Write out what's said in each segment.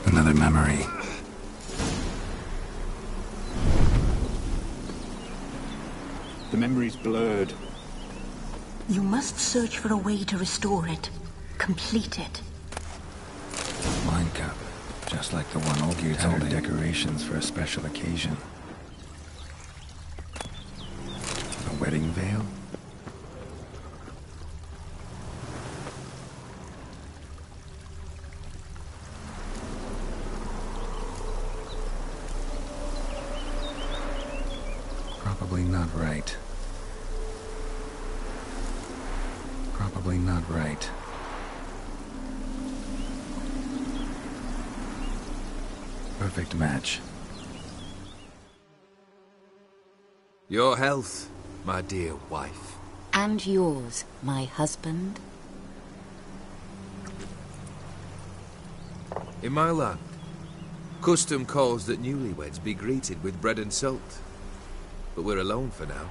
Another memory. The memory's blurred. You must search for a way to restore it. Complete it. Wine cup. Just like the one Olgir's holding. Decorations for a special occasion. A wedding veil? Probably not right. Probably not right. Perfect match. Your health, my dear wife. And yours, my husband. In my land, custom calls that newlyweds be greeted with bread and salt. But we're alone for now.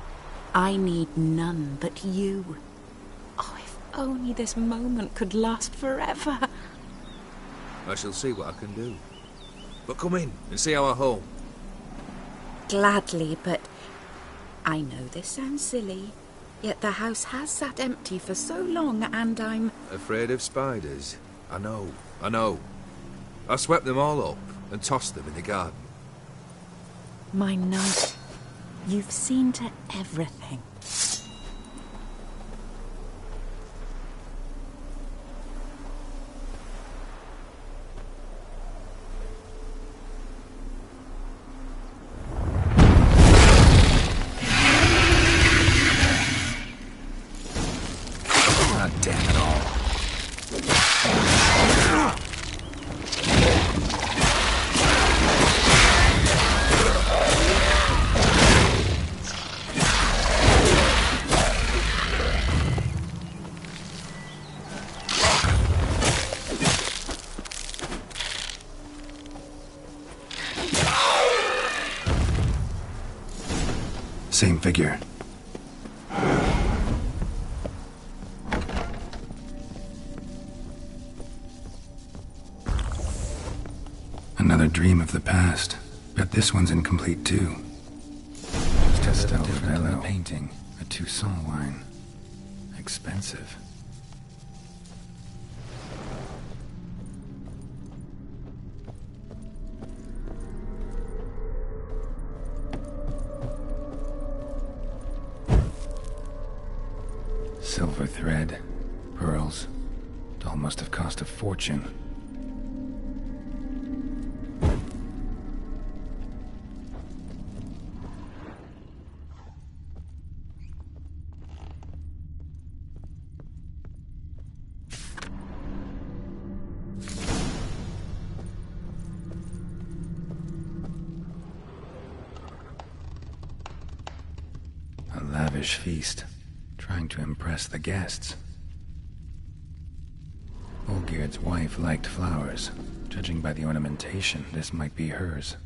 I need none but you. Oh, if only this moment could last forever. I shall see what I can do. But come in and see our home. Gladly, but I know this sounds silly, yet the house has sat empty for so long and I'm... Afraid of spiders? I know, I know. I swept them all up and tossed them in the garden. My knight, you've seen to everything. Same figure. Another dream of the past. Bet this one's incomplete too. Just a different painting. A Toussaint wine. Expensive. Silver thread, pearls. It all must have cost a fortune. A lavish feast. Trying to impress the guests. Olgird's wife liked flowers. Judging by the ornamentation, this might be hers.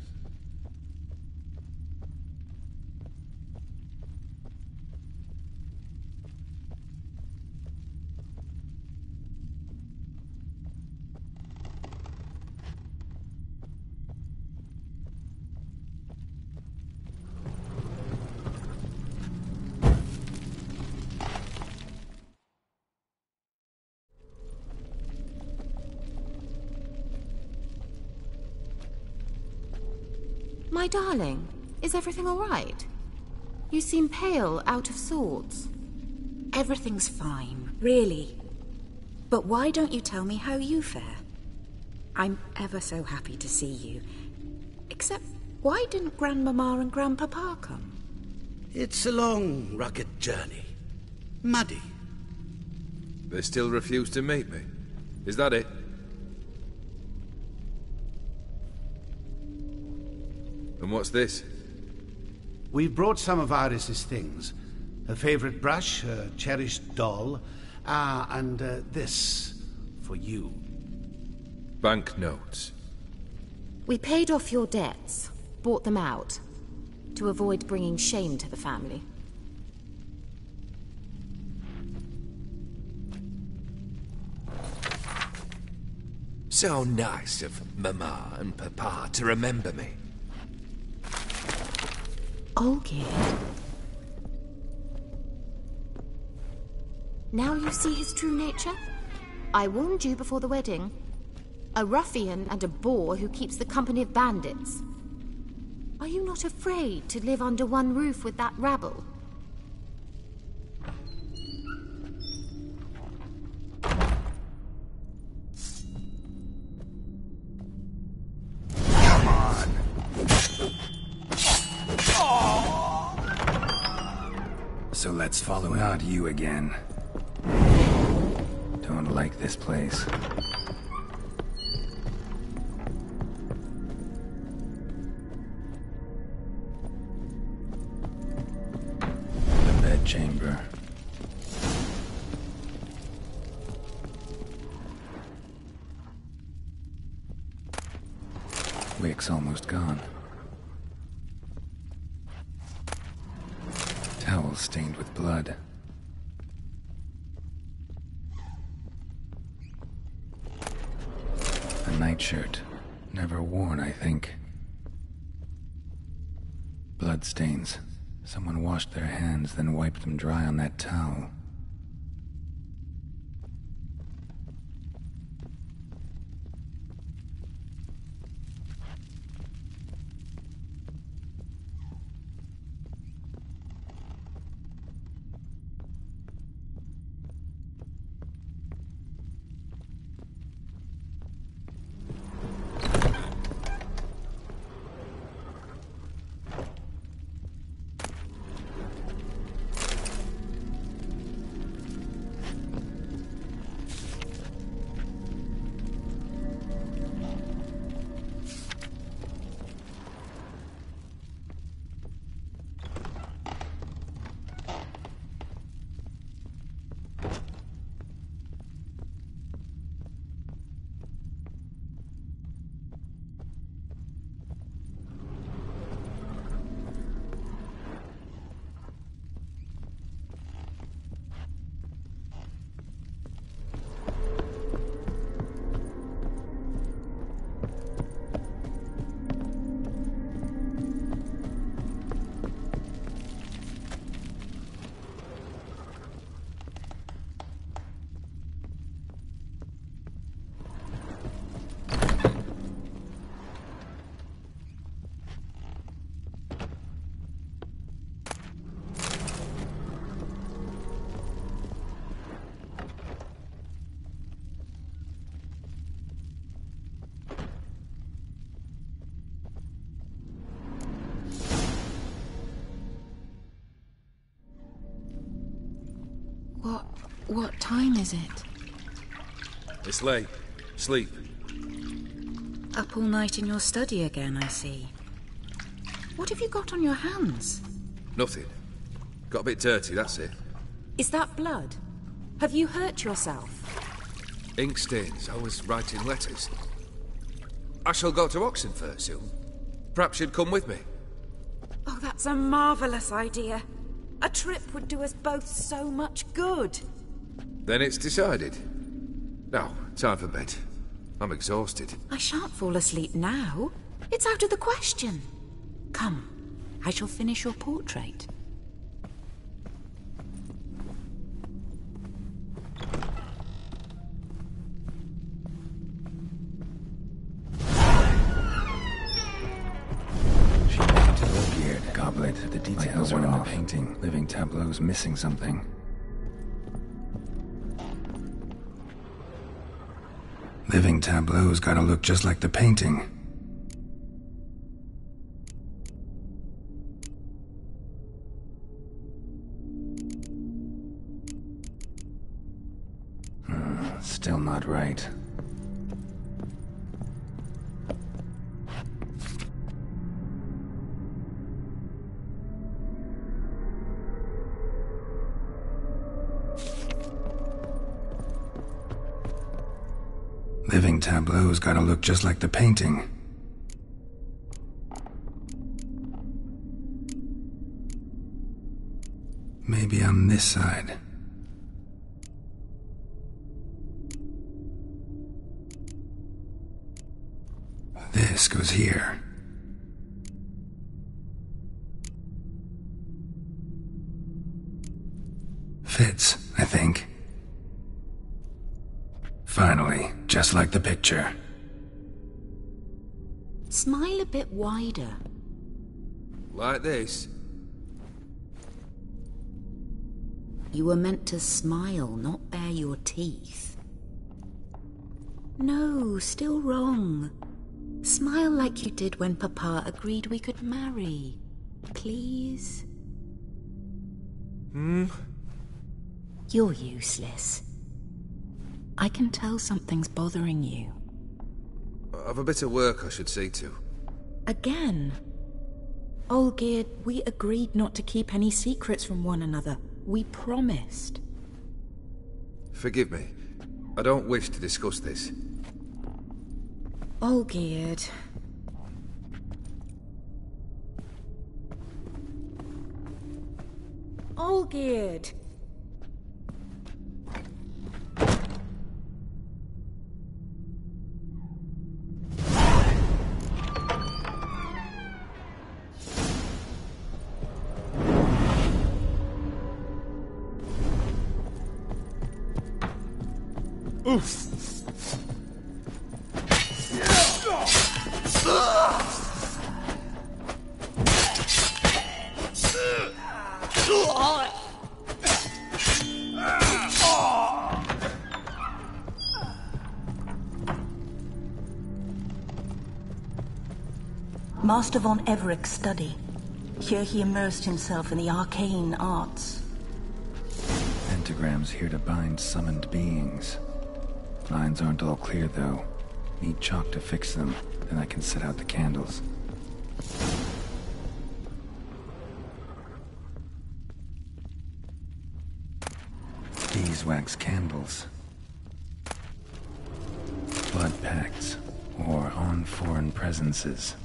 My darling, is everything all right? You seem pale, out of sorts. Everything's fine, really. But why don't you tell me how you fare? I'm ever so happy to see you. Except, why didn't Grandmama and Grandpapa come? It's a long, rugged journey. Muddy. They still refuse to meet me. Is that it? And what's this? We've brought some of Iris's things. Her favorite brush, her cherished doll, and this for you. Banknotes. We paid off your debts, bought them out, to avoid bringing shame to the family. So nice of Mama and Papa to remember me. Olgerd. Now you see his true nature? I warned you before the wedding. A ruffian and a boor who keeps the company of bandits. Are you not afraid to live under one roof with that rabble? Come on. So let's follow not you again. Don't like this place. The bedchamber. Wick's almost gone. Towel stained with blood. A nightshirt. Never worn, I think. Bloodstains. Someone washed their hands, then wiped them dry on that towel. What time is it? It's late. Sleep. Up all night in your study again, I see. What have you got on your hands? Nothing. Got a bit dirty, that's it. Is that blood? Have you hurt yourself? Ink stains. I was writing letters. I shall go to Oxenfurt soon. Perhaps you'd come with me. Oh, that's a marvellous idea. A trip would do us both so much good. Then it's decided. Now, time for bed. I'm exhausted. I shan't fall asleep now. It's out of the question. Come, I shall finish your portrait. She painted a beard, goblet. The details are in the painting. Living tableau's missing something. Living tableau's gotta look just like the painting. Still not right. Living tableau's gotta look just like the painting. Maybe on this side. This goes here. Fits, I think. Finally, just like the picture. Smile a bit wider. Like this? You were meant to smile, not bare your teeth. No, still wrong. Smile like you did when Papa agreed we could marry. Please? You're useless. I can tell something's bothering you. I've a bit of work I should see to. Again? Olgierd, we agreed not to keep any secrets from one another. We promised. Forgive me. I don't wish to discuss this. Olgierd. Olgierd! Master von Everett's study. Here he immersed himself in the arcane arts. Pentagrams here to bind summoned beings. Lines aren't all clear, though. Need chalk to fix them, then I can set out the candles. Beeswax candles. Blood pacts, or on foreign presences.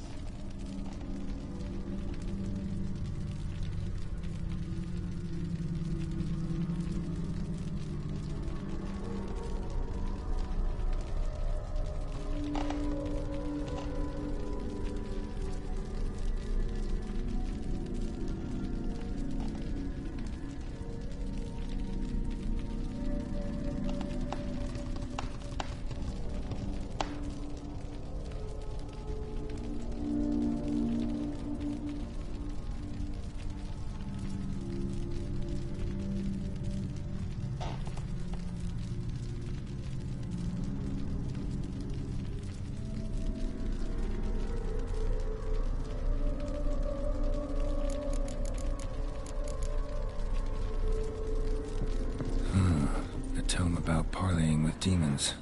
Tome about parleying with demons.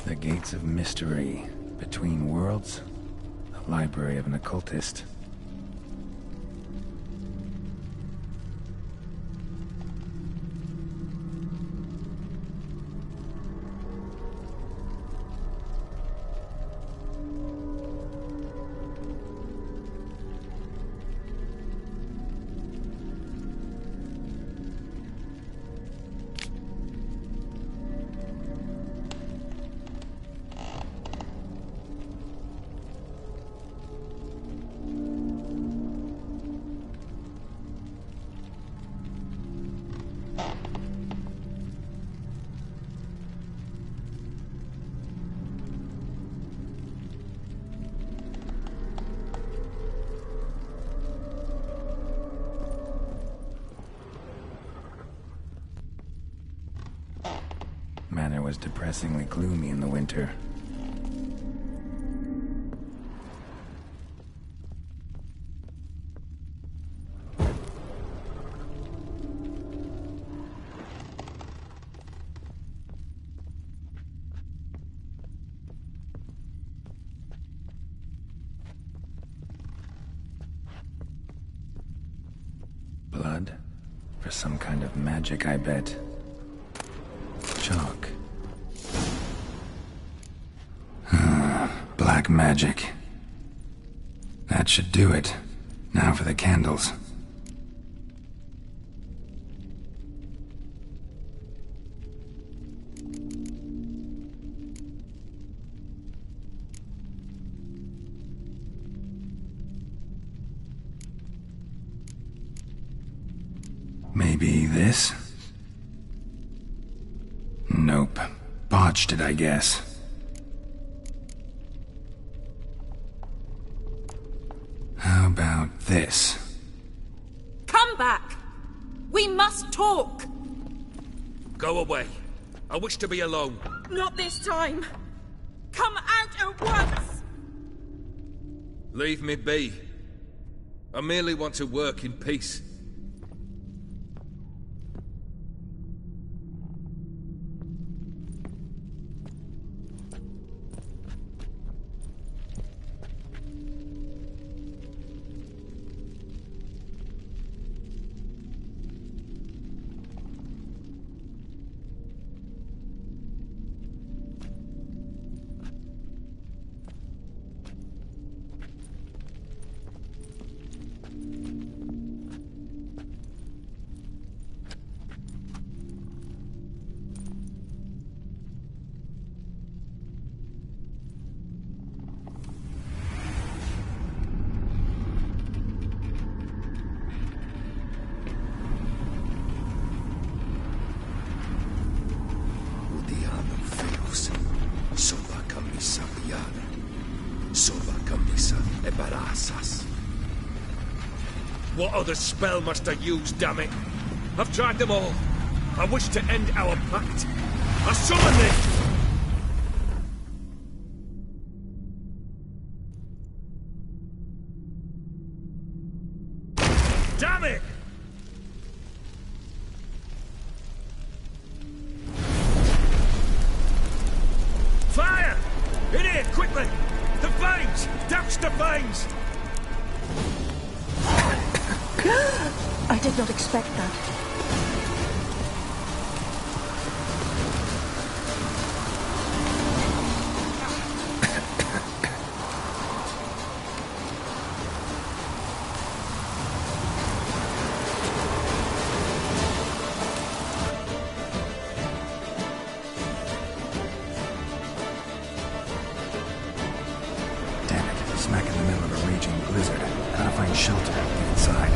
The Gates of Mystery. Between Worlds. The library of an occultist. Manor was depressingly gloomy in the winter. blood? For some kind of magic, I bet. Chalk. Black magic. That should do it. Now for the candles. Maybe this? Nope. Botched it, I guess. How about this? Come back! We must talk! Go away. I wish to be alone. Not this time! Come out at once! Leave me be. I merely want to work in peace. What other spell must I use, damn it? I've tried them all. I wish to end our pact. I summon thee! Damn it! Fire! In here, quickly! The flames! Douse the flames! I did not expect that. Damn it, smack in the middle of a raging blizzard. Gotta find shelter inside.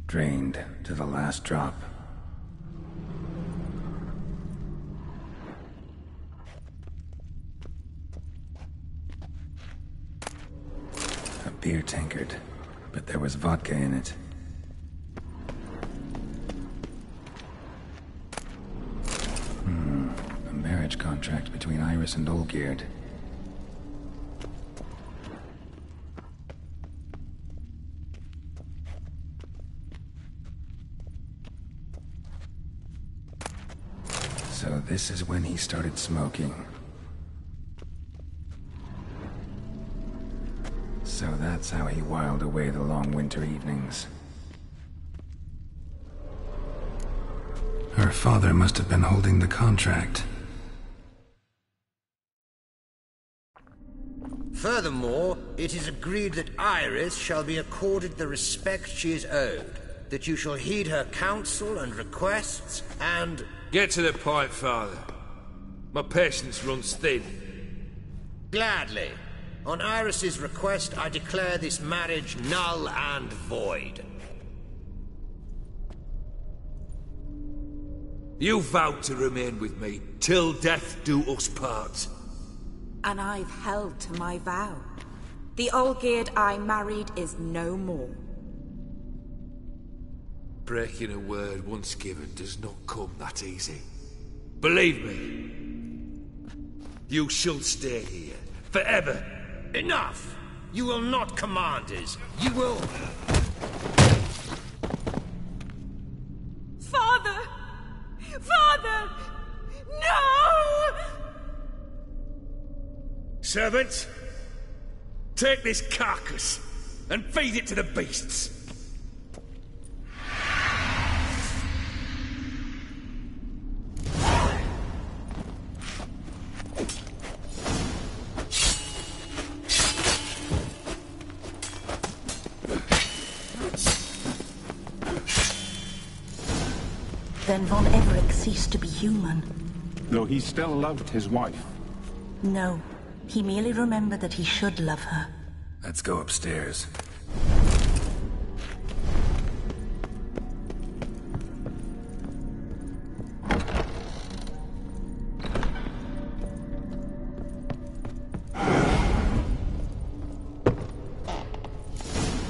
Drained to the last drop. A beer tankard, but there was vodka in it. A marriage contract between Iris and Olgierd. So this is when he started smoking. So that's how he whiled away the long winter evenings. Her father must have been holding the contract. Furthermore, it is agreed that Iris shall be accorded the respect she is owed, that you shall heed her counsel and requests, and... Get to the point, Father. My patience runs thin. Gladly. On Iris's request, I declare this marriage null and void. You vowed to remain with me, till death do us part. And I've held to my vow. The Olgierd I married is no more. Breaking a word once given does not come that easy. Believe me. You shall stay here, forever. Enough! You will not command us. You will... Father! Father! No! Servants, take this carcass and feed it to the beasts. Then Von Everett ceased to be human. Though he still loved his wife. No, he merely remembered that he should love her. Let's go upstairs.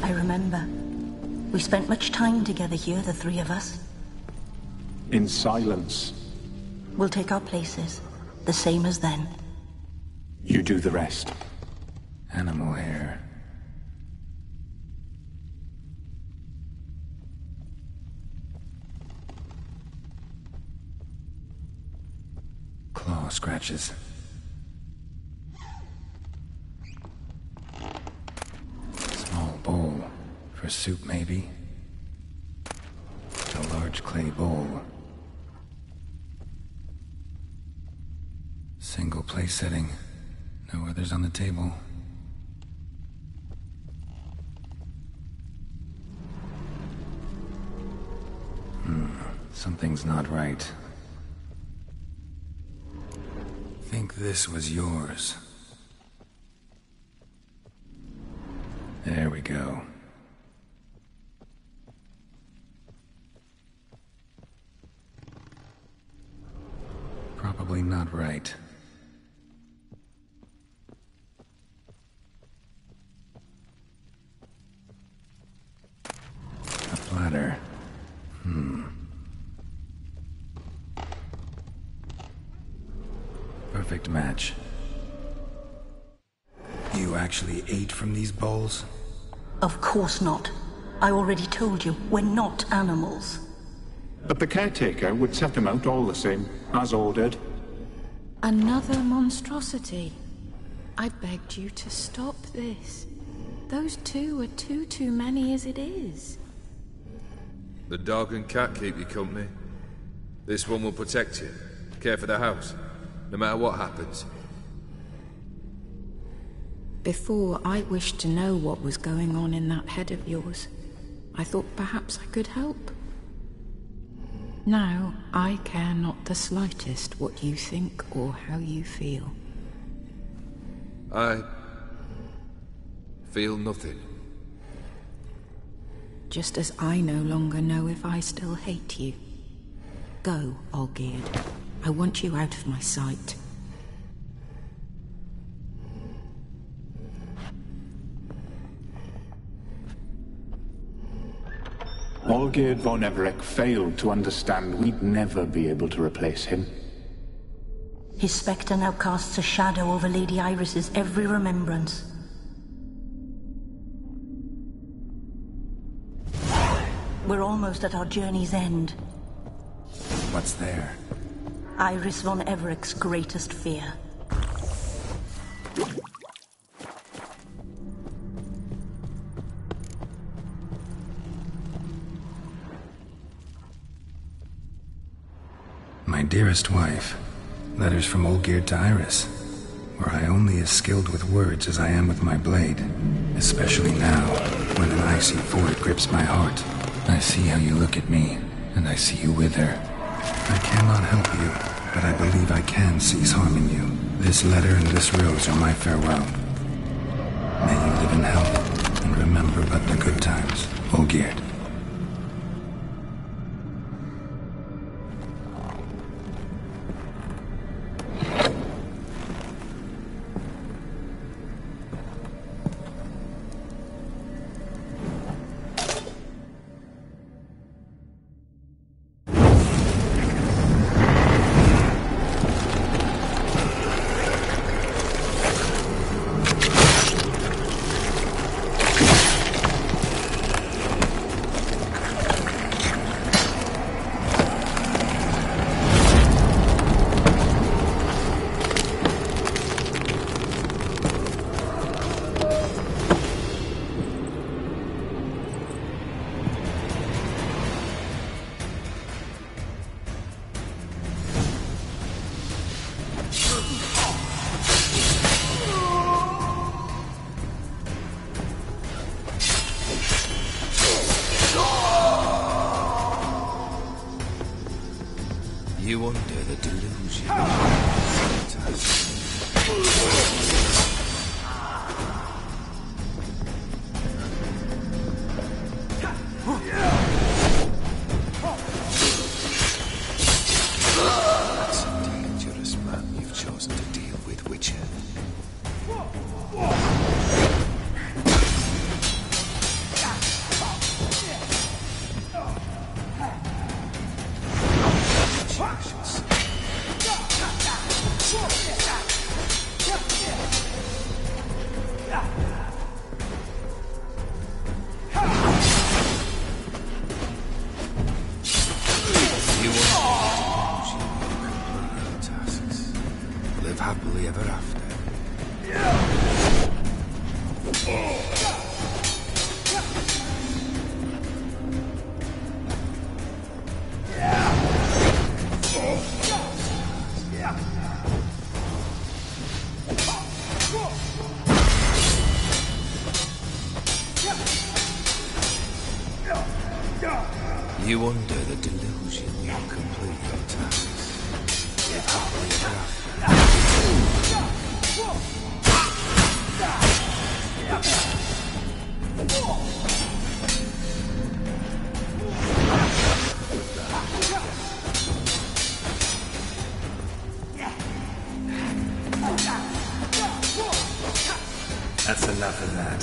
I remember. We spent much time together here, the three of us. In silence. We'll take our places, the same as then. You do the rest. Animal hair. Claw scratches. Small bowl. For soup, maybe? A large clay bowl. Single place setting. No others on the table. Something's not right. Think this was yours. There we go. Probably not right. A platter. Perfect match. You actually ate from these bowls? Of course not. I already told you, we're not animals. But the caretaker would set them out all the same, as ordered. Another monstrosity. I begged you to stop this. Those two are too many as it is. The dog and cat keep you company. This one will protect you, care for the house, no matter what happens. Before, I wished to know what was going on in that head of yours. I thought perhaps I could help. Now, I care not the slightest what you think or how you feel. I feel nothing. Just as I no longer know if I still hate you. Go, Olgierd. I want you out of my sight. Olgierd von Everett failed to understand we'd never be able to replace him. His spectre now casts a shadow over Lady Iris's every remembrance. We're almost at our journey's end. What's there? Iris von Everett's greatest fear. My dearest wife. Letters from Olgierd to Iris. Were I only as skilled with words as I am with my blade. Especially now, when an icy void grips my heart. I see how you look at me, and I see you with her. I cannot help you, but I believe I can cease harming you. This letter and this rose are my farewell. May you live in health, and remember but the good times, Olgierd. You wonder the delusion. That's a dangerous man you've chosen to deal with, Witcher. Happily ever after. You under the delusion you complete your tasks. Live happily ever after. That's enough of that.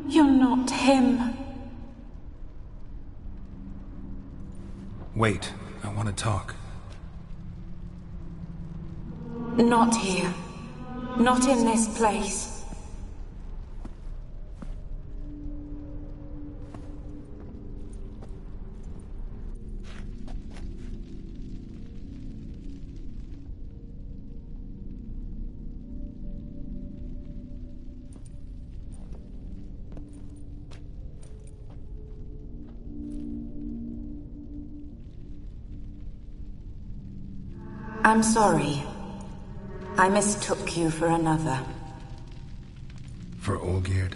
You're not him. Wait, I want to talk. Not here. Not in this place. I'm sorry. I mistook you for another. For Olgierd?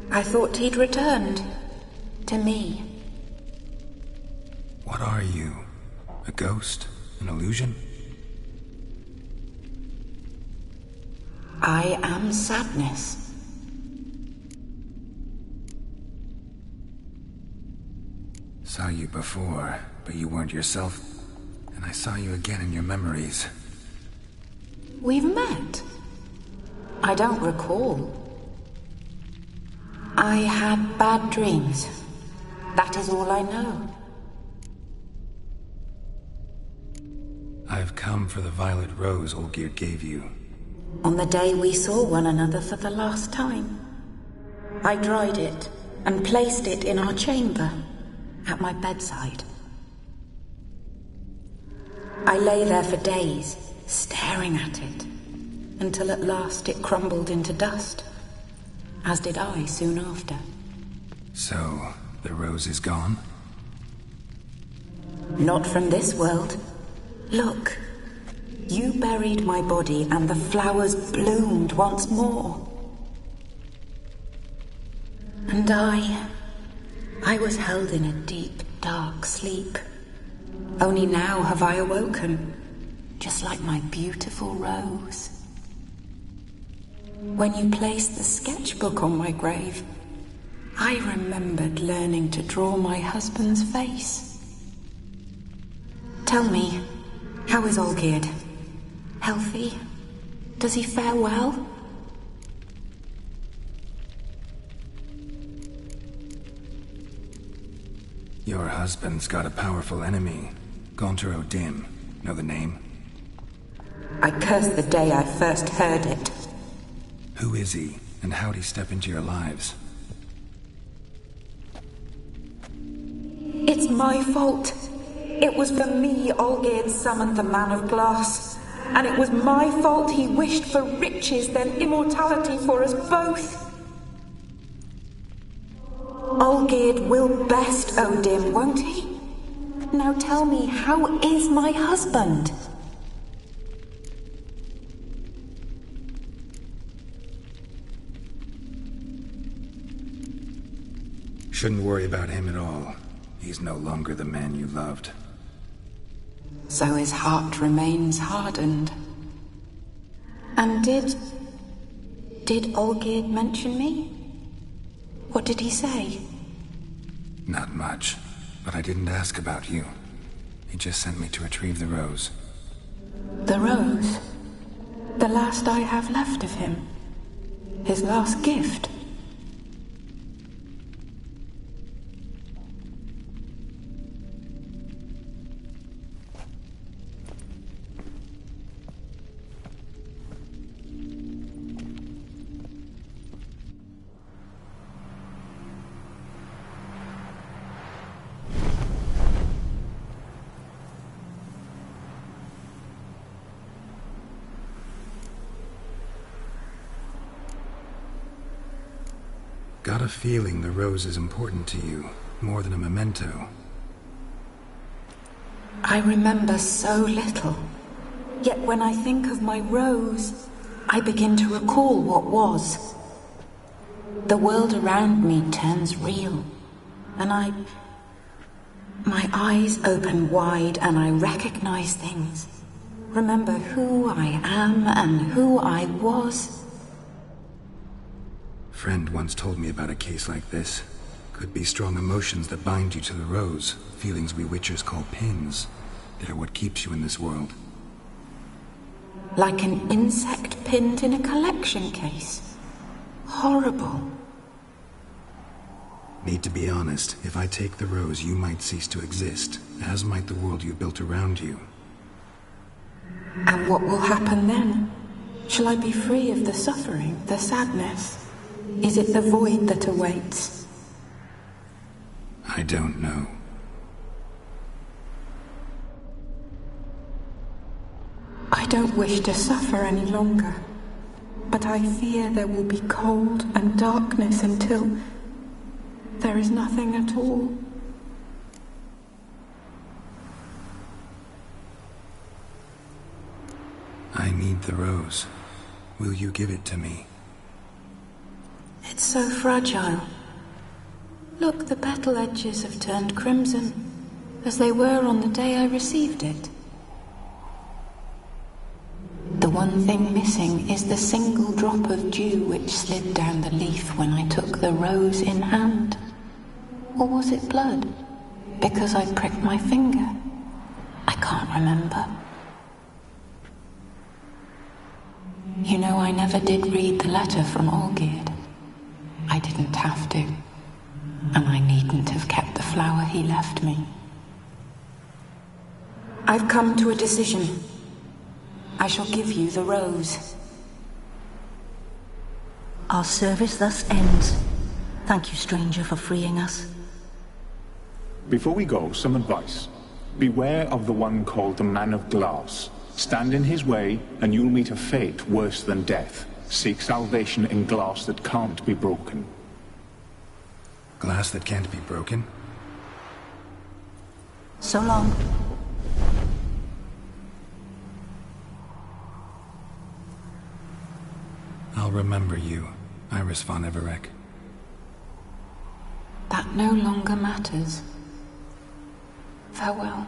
I thought he'd returned. To me. What are you? A ghost? An illusion? I am sadness. Saw you before, but you weren't yourself. And I saw you again in your memories. We've met? I don't recall. I had bad dreams. That is all I know. I've come for the violet rose Olgierd gave you. On the day we saw one another for the last time, I dried it and placed it in our chamber, at my bedside. I lay there for days, staring at it, until at last it crumbled into dust, as did I soon after. So, the rose is gone? Not from this world. Look, you buried my body and the flowers bloomed once more. And I was held in a deep, dark sleep. Only now have I awoken, just like my beautiful rose. When you placed the sketchbook on my grave, I remembered learning to draw my husband's face. Tell me, how is Olgierd? Healthy? Does he fare well? Your husband's got a powerful enemy. Gaunter O'Dim. Know the name? I curse the day I first heard it. Who is he, and how'd he step into your lives? It's my fault. It was for me Olgierd summoned the Man of Glass, and it was my fault he wished for riches then immortality for us both. Olgierd will best Odin, won't he? Now tell me, how is my husband? Shouldn't worry about him at all. He's no longer the man you loved. So his heart remains hardened. And did Olgierd mention me? What did he say? Not much, but I didn't ask about you. He just sent me to retrieve the rose. The rose? The last I have left of him? His last gift? Got a feeling the rose is important to you, more than a memento. I remember so little. Yet when I think of my rose, I begin to recall what was. The world around me turns real, and my eyes open wide and I recognize things. Remember who I am and who I was. Friend once told me about a case like this. Could be strong emotions that bind you to the rose, feelings we witchers call pins. They're what keeps you in this world. Like an insect pinned in a collection case. Horrible. Need to be honest, if I take the rose, you might cease to exist, as might the world you built around you. And what will happen then? Shall I be free of the suffering, the sadness? Is it the void that awaits? I don't know. I don't wish to suffer any longer, but I fear there will be cold and darkness until there is nothing at all. I need the rose. Will you give it to me? It's so fragile. Look, the petal edges have turned crimson, as they were on the day I received it. The one thing missing is the single drop of dew which slid down the leaf when I took the rose in hand. Or was it blood? Because I pricked my finger? I can't remember. You know, I never did read the letter from Olgierd. I didn't have to, and I needn't have kept the flower he left me. I've come to a decision. I shall give you the rose. Our service thus ends. Thank you, stranger, for freeing us. Before we go, some advice. Beware of the one called the Man of Glass. Stand in his way, and you'll meet a fate worse than death. Seek salvation in glass that can't be broken. Glass that can't be broken? So long. I'll remember you, Iris von Everec. That no longer matters. Farewell.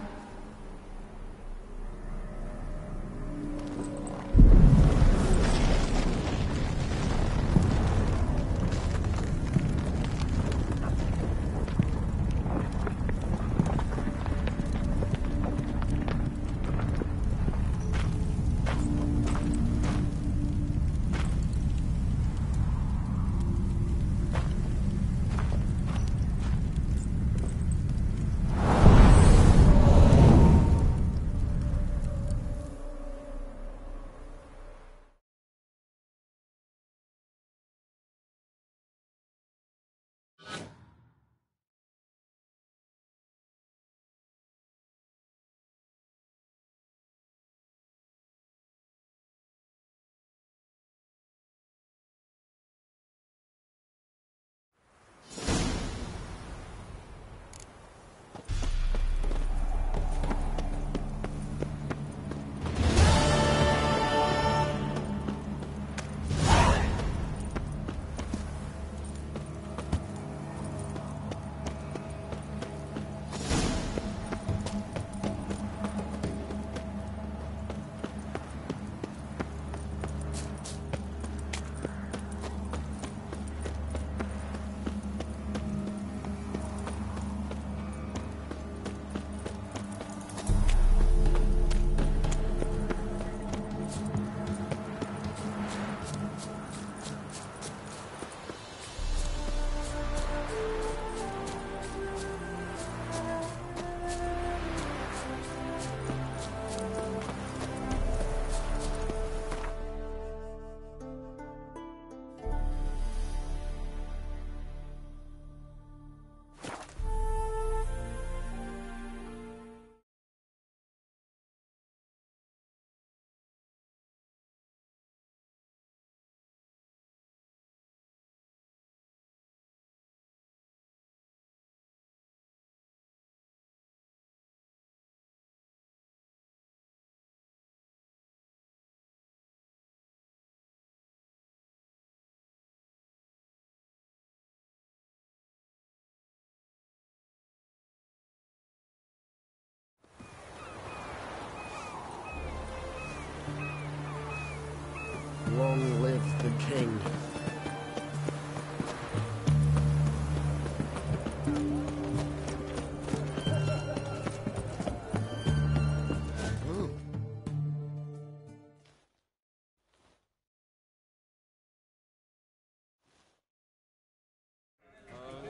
then.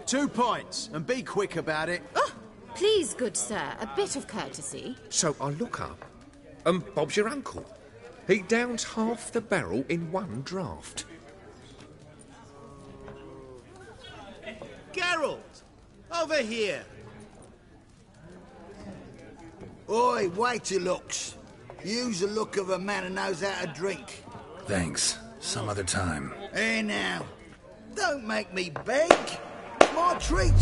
Two pints, and be quick about it. Oh, please, good sir, a bit of courtesy. So I look up, and Bob's your uncle. He downs half the barrel in one draught. Geralt! Over here! Oi, wait your looks. Use the look of a man who knows how to drink. Thanks. Some other time. Here now. Don't make me beg. My treat.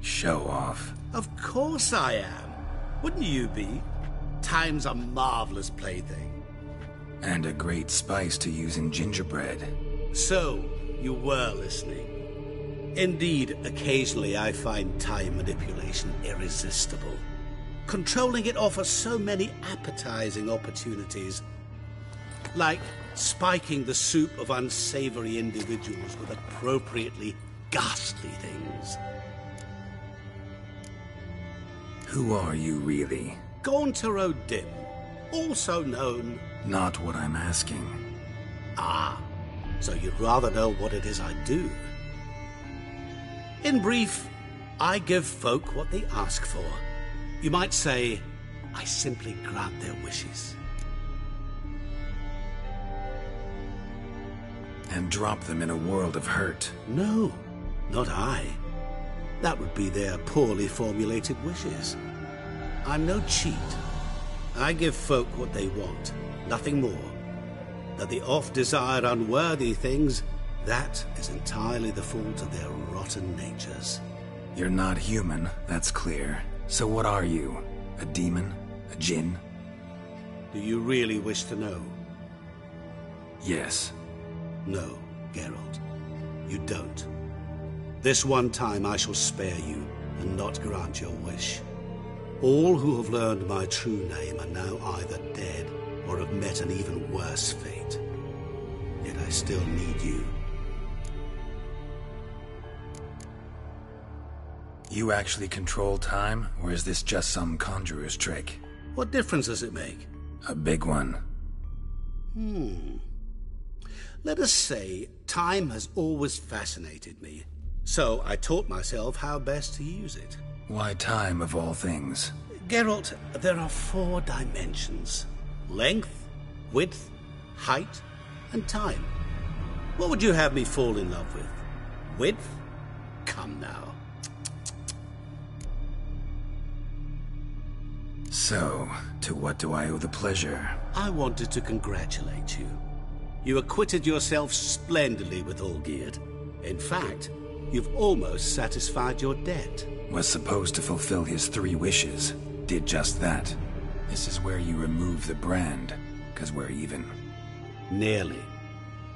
Show off. Of course I am. Wouldn't you be? Time's a marvelous plaything. And a great spice to use in gingerbread. So, you were listening. Indeed, occasionally I find time manipulation irresistible. Controlling it offers so many appetizing opportunities. Like spiking the soup of unsavory individuals with appropriately ghastly things. Who are you, really? Gaunter O'Dim, also known... Not what I'm asking. Ah, so you'd rather know what it is I do. In brief, I give folk what they ask for. You might say, I simply grant their wishes. And drop them in a world of hurt. No, not I. That would be their poorly formulated wishes. I'm no cheat. I give folk what they want, nothing more. That they oft desire unworthy things, that is entirely the fault of their rotten natures. You're not human, that's clear. So what are you? A demon? A djinn? Do you really wish to know? Yes. No, Geralt. You don't. This one time I shall spare you and not grant your wish. All who have learned my true name are now either dead or have met an even worse fate. Yet I still need you. You actually control time, or is this just some conjurer's trick? What difference does it make? A big one. Let us say time has always fascinated me. So I taught myself how best to use it. Why time, of all things? Geralt, there are 4 dimensions. Length, width, height, and time. What would you have me fall in love with? Width? Come now. So, to what do I owe the pleasure? I wanted to congratulate you. You acquitted yourself splendidly with Olgierd. In fact, you've almost satisfied your debt. Was supposed to fulfill his 3 wishes. Did just that. This is where you remove the brand, 'cause we're even. Nearly.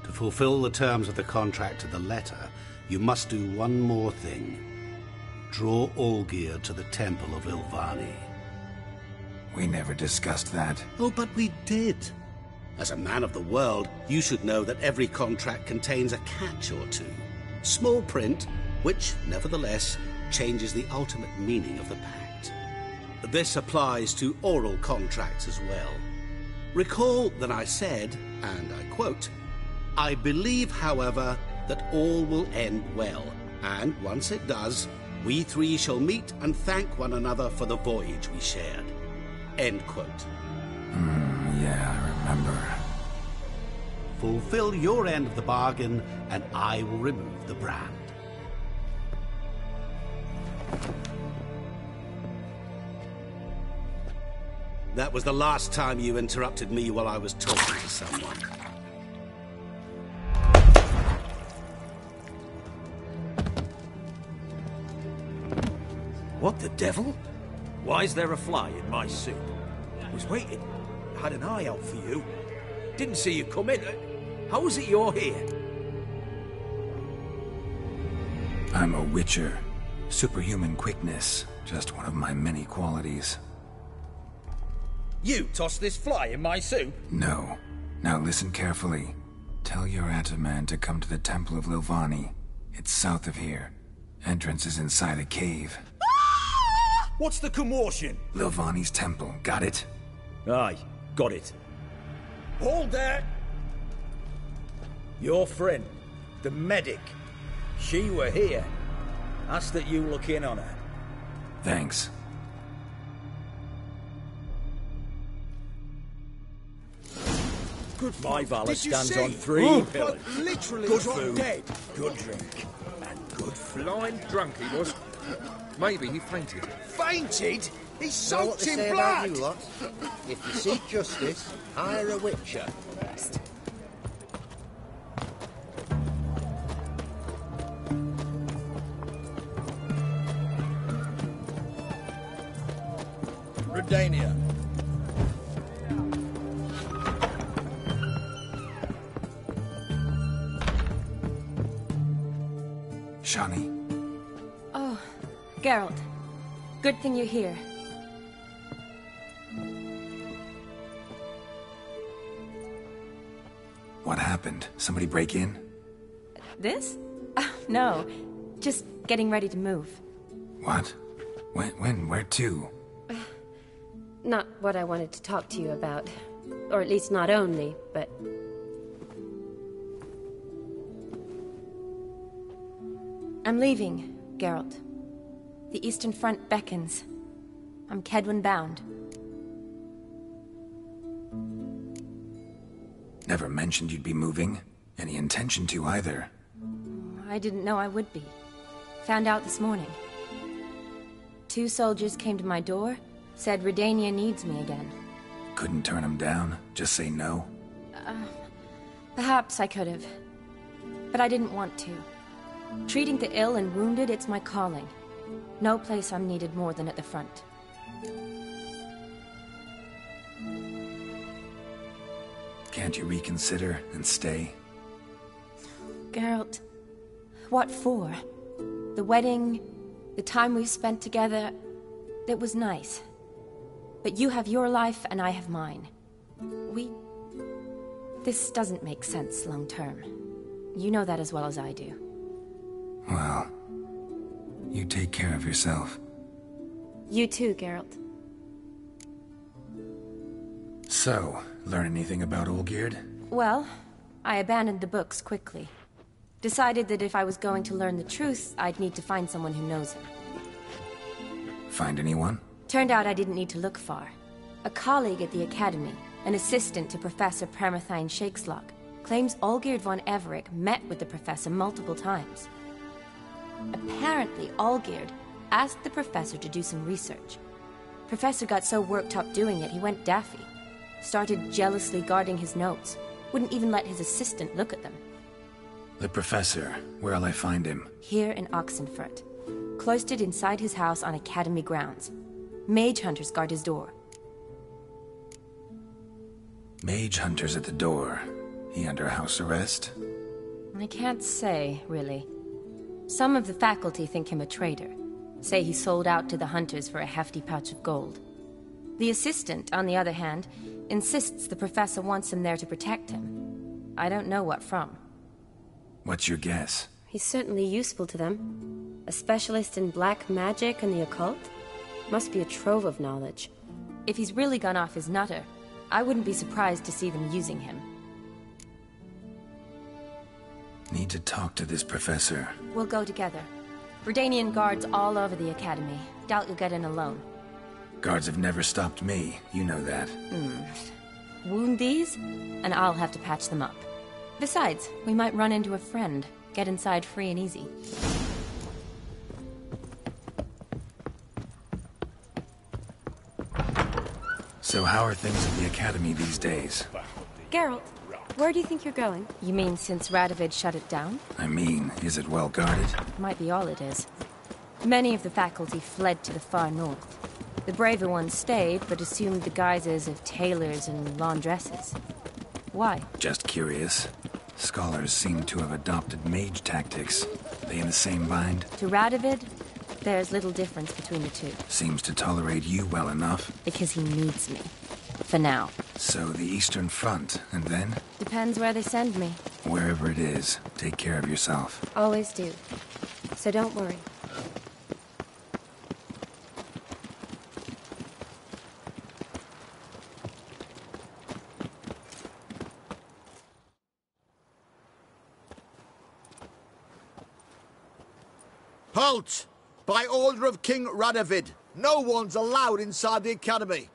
To fulfill the terms of the contract to the letter, you must do one more thing. Draw Olgierd to the Temple of Ilvani. We never discussed that. Oh, but we did. As a man of the world, you should know that every contract contains a catch or two. Small print, which, nevertheless, changes the ultimate meaning of the pact. This applies to oral contracts as well. Recall that I said, and I quote, "I believe, however, that all will end well, and once it does, we 3 shall meet and thank one another for the voyage we shared." End quote. Yeah, I remember. Fulfill your end of the bargain, and I will remove the brand. That was the last time you interrupted me while I was talking to someone. What the devil? Why is there a fly in my soup? Was waiting. Had an eye out for you. Didn't see you come in. How is it you're here? I'm a witcher. Superhuman quickness. Just one of my many qualities. You tossed this fly in my soup? No. Now listen carefully. Tell your Ataman to come to the Temple of Lilvani. It's south of here. Entrance is inside a cave. What's the commotion? Lilvani's temple, got it? Aye, got it. Hold there! Your friend, the medic. She were here. Ask that you look in on her. Thanks. Good. My valor stands on 3 pillars. Literally good dropped food, dead. good drink, and good food. Blind drunk he was. Maybe he fainted. Fainted? He's Know what soaked they in say blood! about you lot? If you seek justice, hire a witcher. Redania. Shani. Oh, Geralt. Good thing you're here. What happened? Somebody break in? This? No. Just getting ready to move. What? When? Where to? Not what I wanted to talk to you about. Or at least not only, but... I'm leaving, Geralt. The Eastern Front beckons. I'm Kedwin bound. Never mentioned you'd be moving. Any intention to either. I didn't know I would be. Found out this morning. 2 soldiers came to my door, said Redania needs me again. Couldn't turn him down? Just say no? Perhaps I could have. But I didn't want to. Treating the ill and wounded, it's my calling. No place I'm needed more than at the front. Can't you reconsider and stay? Geralt, what for? The wedding, the time we've spent together, it was nice. But you have your life and I have mine. This doesn't make sense long term. You know that as well as I do. Well, you take care of yourself. You too, Geralt. So, learn anything about Olgierd? Well, I abandoned the books quickly. Decided that if I was going to learn the truth, I'd need to find someone who knows him. Find anyone? Turned out I didn't need to look far. A colleague at the Academy, an assistant to Professor Permathine Shakeslock, claims Olgierd von Everec met with the professor multiple times. Apparently, Olgierd asked the professor to do some research. Professor got so worked up doing it, he went daffy. Started jealously guarding his notes. Wouldn't even let his assistant look at them. The professor. Where'll I find him? Here in Oxenfurt. Cloistered inside his house on Academy grounds. Mage hunters guard his door. Mage hunters at the door. He under house arrest? I can't say, really. Some of the faculty think him a traitor. Say he sold out to the hunters for a hefty pouch of gold. The assistant, on the other hand, insists the professor wants him there to protect him. I don't know what from. What's your guess? He's certainly useful to them. A specialist in black magic and the occult? Must be a trove of knowledge. If he's really gone off his nutter, I wouldn't be surprised to see them using him. Need to talk to this professor. We'll go together. Redanian guards all over the Academy. Doubt you'll get in alone. Guards have never stopped me. You know that. Wound these, and I'll have to patch them up. Besides, we might run into a friend. Get inside free and easy. So how are things at the Academy these days? Geralt, where do you think you're going? You mean since Radovid shut it down? I mean, is it well guarded? Might be all it is. Many of the faculty fled to the far north. The braver ones stayed, but assumed the guises of tailors and laundresses. Why? Just curious. Scholars seem to have adopted mage tactics. They in the same bind? To Radovid, there's little difference between the two. Seems to tolerate you well enough. Because he needs me. For now. So the Eastern Front, and then? Depends where they send me. Wherever it is, take care of yourself. Always do. So don't worry. Halt! By order of King Radovid, no one's allowed inside the academy.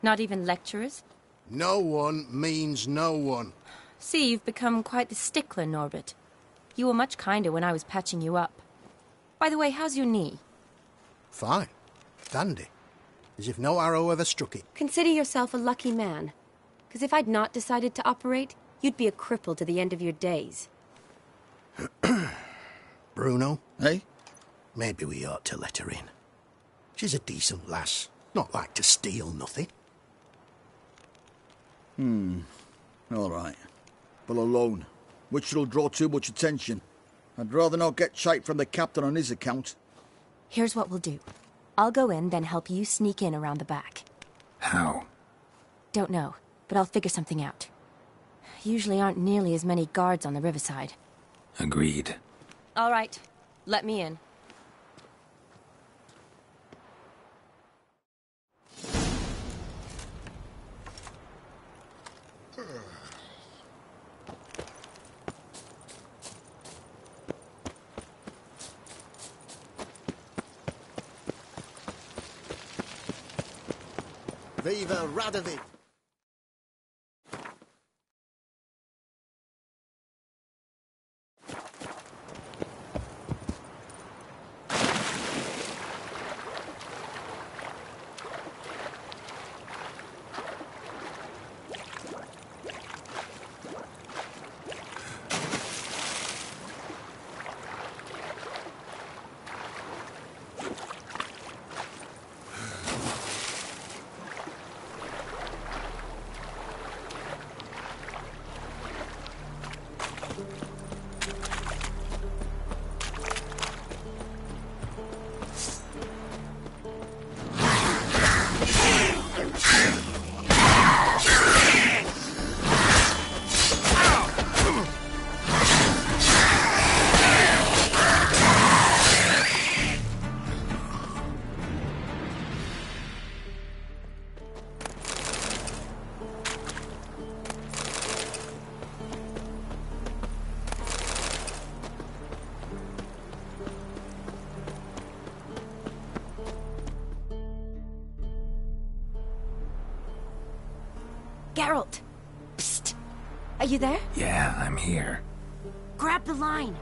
Not even lecturers? No one means no one. See, you've become quite the stickler, Norbert. You were much kinder when I was patching you up. By the way, how's your knee? Fine. Dandy. As if no arrow ever struck it. Consider yourself a lucky man. Because if I'd not decided to operate, you'd be a cripple to the end of your days. Bruno? Eh? Maybe we ought to let her in. She's a decent lass. Not like to steal nothing. All right. But alone, which will draw too much attention. I'd rather not get shite from the captain on his account. Here's what we'll do. I'll go in, then help you sneak in around the back. How? Don't know, but I'll figure something out. Usually aren't nearly as many guards on the riverside. Agreed. All right. Let me in. Viva Radovid! Geralt! Psst! Are you there? Yeah, I'm here. Grab the line!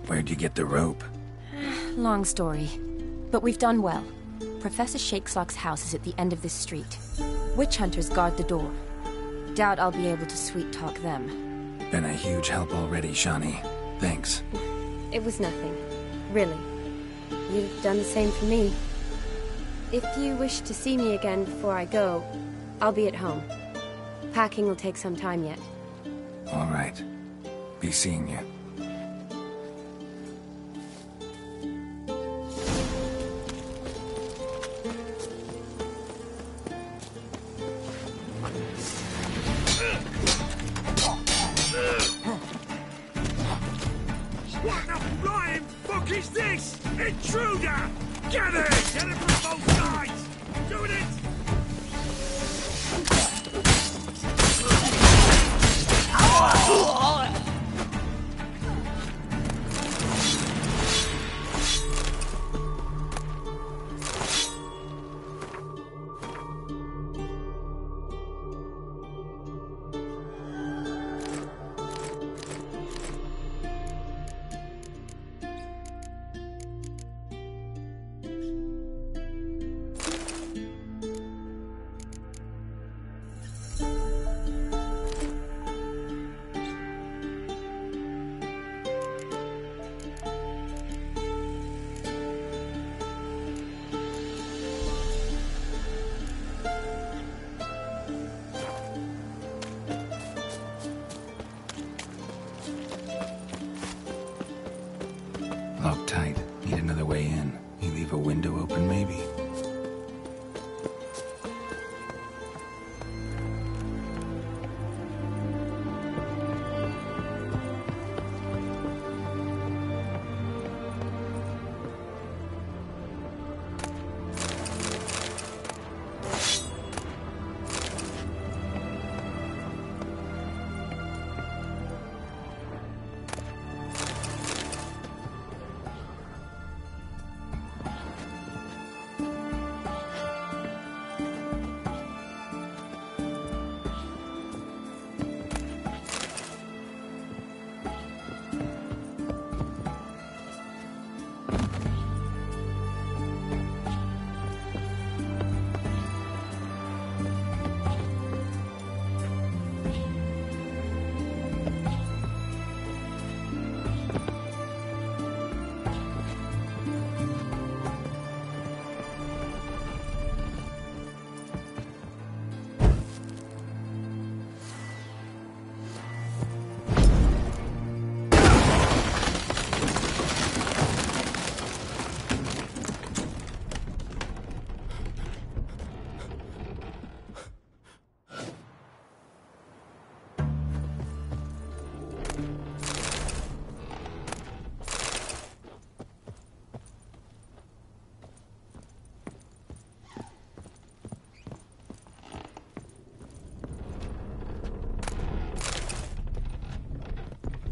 Where'd you get the rope? Long story. But we've done well. Professor Shakeslock's house is at the end of this street. Witch hunters guard the door. Doubt I'll be able to sweet-talk them. Been a huge help already, Shani. Thanks. It was nothing. Really. You've done the same for me. If you wish to see me again before I go, I'll be at home. Packing will take some time yet. All right. Be seeing you. What the flying fuck is this? Intruder! Get it! Get it from both sides! Doing it! leave a window open, maybe?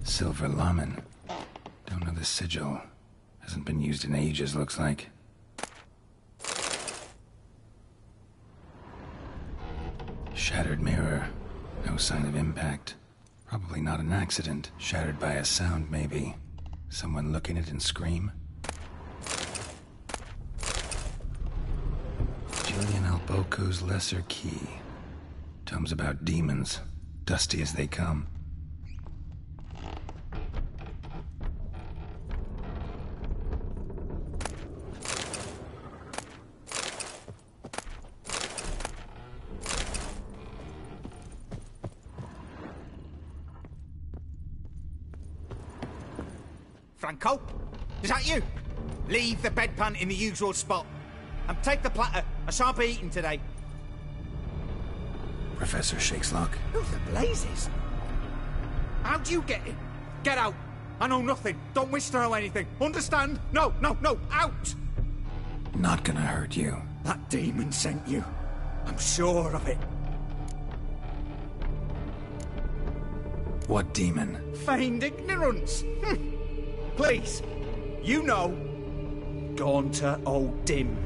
Silver Laman. Don't know the sigil. Hasn't been used in ages, looks like. Shattered mirror. No sign of impact. Probably not an accident. Shattered by a sound, maybe. Someone look in it and scream. Julian Alboco's Lesser Key. Tomes about demons. Dusty as they come. Franco? Is that you? Leave the bedpan in the usual spot. And take the platter. I shan't be eating today. Professor Shakeslock. Who the blazes? How'd you get in? Get out. I know nothing. Don't wish to know anything. Understand? No, no, no. Out! Not gonna hurt you. That demon sent you. I'm sure of it. What demon? Feigned ignorance. Please, you know, Gaunter O'Dim,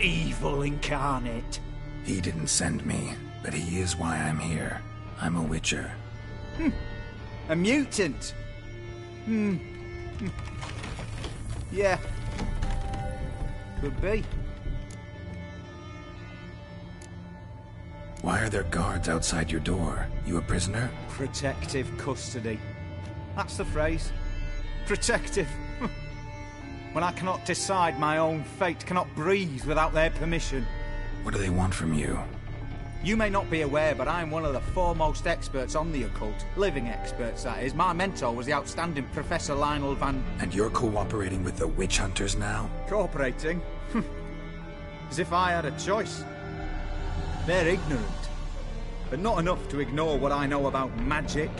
evil incarnate. He didn't send me, but he is why I'm here. I'm a witcher. A mutant. Yeah. Could be. Why are there guards outside your door? You a prisoner? Protective custody. That's the phrase. Protective. When I cannot decide my own fate, cannot breathe without their permission. What do they want from you? You may not be aware, but I'm one of the foremost experts on the occult. Living experts, that is. My mentor was the outstanding Professor Lionel Van... And you're cooperating with the witch hunters now? Cooperating? As if I had a choice. They're ignorant, but not enough to ignore what I know about magic,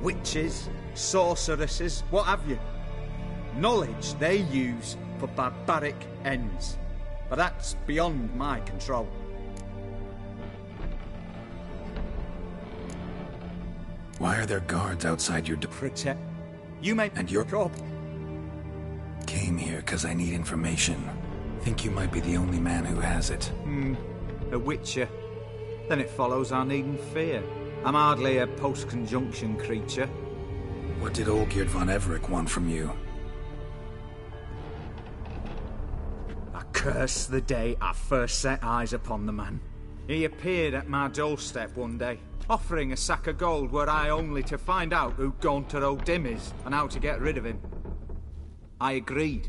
witches, sorceresses, what have you. Knowledge they use for barbaric ends. But that's beyond my control. Why are there guards outside your door? Protect. You may... And your... Came here because I need information. Think you might be the only man who has it. A witcher. Then it follows I needn't fear. I'm hardly a post-conjunction creature. What did Olgierd von Everec want from you? I curse the day I first set eyes upon the man. He appeared at my doorstep one day, offering a sack of gold were I only to find out who Gaunter O'Dim is and how to get rid of him. I agreed.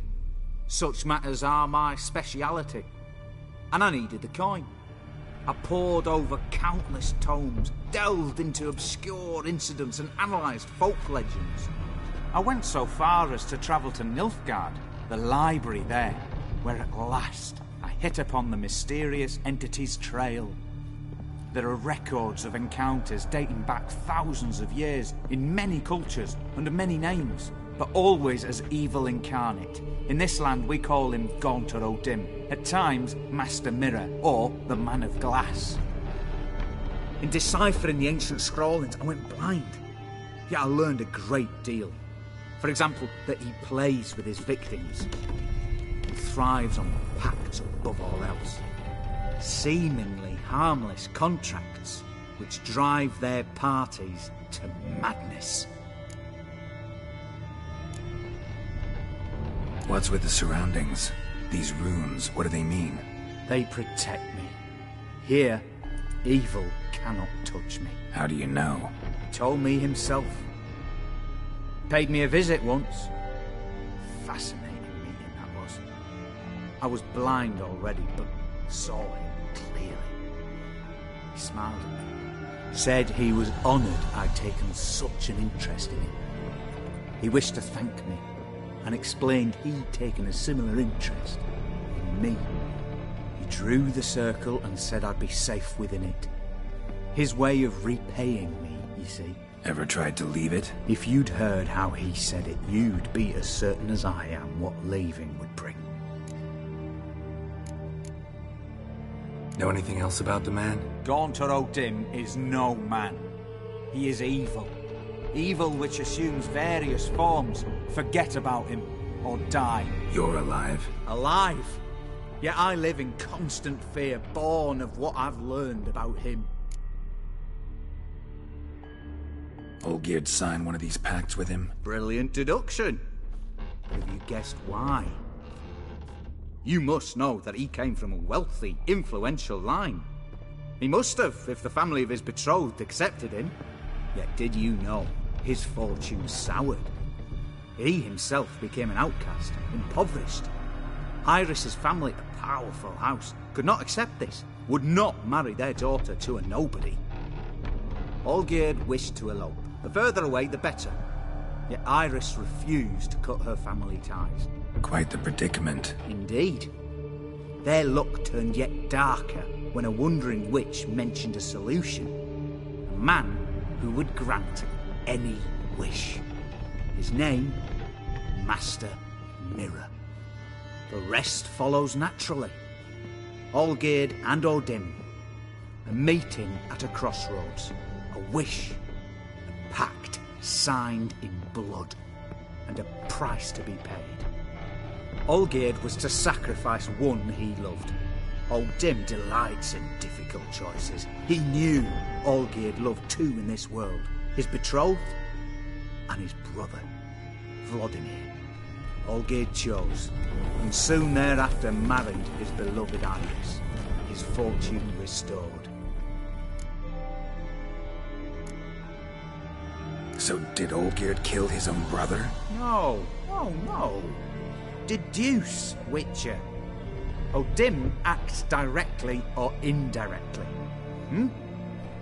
Such matters are my speciality. And I needed the coin. I pored over countless tomes, delved into obscure incidents and analysed folk legends. I went so far as to travel to Nilfgaard, the library there, where at last I hit upon the mysterious entity's trail. There are records of encounters dating back thousands of years in many cultures under many names, but always as evil incarnate. In this land we call him Gaunter O'Dim, at times Master Mirror or the Man of Glass. In deciphering the ancient scrawlings I went blind, yet I learned a great deal. For example, that he plays with his victims and thrives on pacts above all else. Seemingly harmless contracts which drive their parties to madness. What's with the surroundings? These runes, what do they mean? They protect me. Here, evil cannot touch me. How do you know? He told me himself. Paid me a visit once. Fascinating meeting that was. I was blind already, but saw him clearly. He smiled at me. Said he was honoured I'd taken such an interest in him. He wished to thank me, and explained he'd taken a similar interest in me. He drew the circle and said I'd be safe within it. His way of repaying me, you see. Ever tried to leave it? If you'd heard how he said it, you'd be as certain as I am what leaving would bring. Know anything else about the man? Gaunter O'Dim is no man. He is evil. Evil which assumes various forms. Forget about him, or die. You're alive? Alive? Yet I live in constant fear, born of what I've learned about him. Olgierd signed one of these pacts with him? Brilliant deduction. But have you guessed why? You must know that he came from a wealthy, influential line. He must have, if the family of his betrothed accepted him. Yet did you know his fortune soured? He himself became an outcast, impoverished. Iris's family, a powerful house, could not accept this, would not marry their daughter to a nobody. Olgierd wished to elope. The further away, the better. Yet Iris refused to cut her family ties. Quite the predicament. Indeed. Their luck turned yet darker when a wandering witch mentioned a solution. A man who would grant any wish. His name, Master Mirror. The rest follows naturally. Olgierd and O'Dim, a meeting at a crossroads, a wish, a pact signed in blood, and a price to be paid. Olgierd was to sacrifice one he loved. O'Dim delights in difficult choices. He knew Olgierd loved two in this world, his betrothed and his brother, Vladimir. Olgierd chose, and soon thereafter married his beloved Iris, his fortune restored. So did Olgierd kill his own brother? No, no. Deduce, Witcher. O'Dim acts directly or indirectly.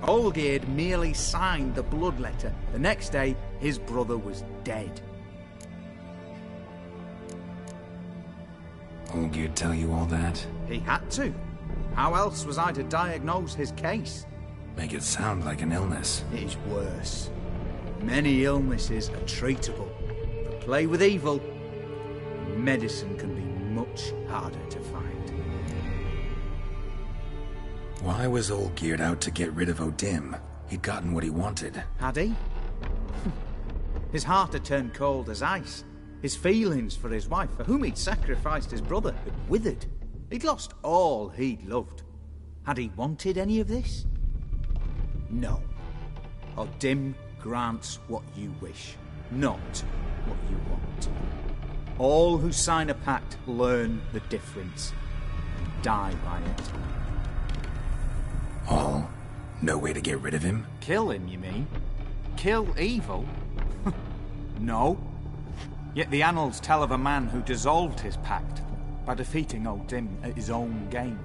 Olgierd merely signed the blood letter. The next day, his brother was dead. Olgierd tell you all that? He had to. How else was I to diagnose his case? Make it sound like an illness. It is worse. Many illnesses are treatable, but play with evil, medicine can be much harder to find. Why was Olgierd out to get rid of O'Dim? He'd gotten what he wanted. Had he? His heart had turned cold as ice. His feelings for his wife, for whom he'd sacrificed his brother, had withered. He'd lost all he'd loved. Had he wanted any of this? No. O'Dim grants what you wish, not what you want. All who sign a pact learn the difference and die by it. All? No way to get rid of him? Kill him, you mean? Kill evil? No. Yet the annals tell of a man who dissolved his pact by defeating O'Dim at his own game.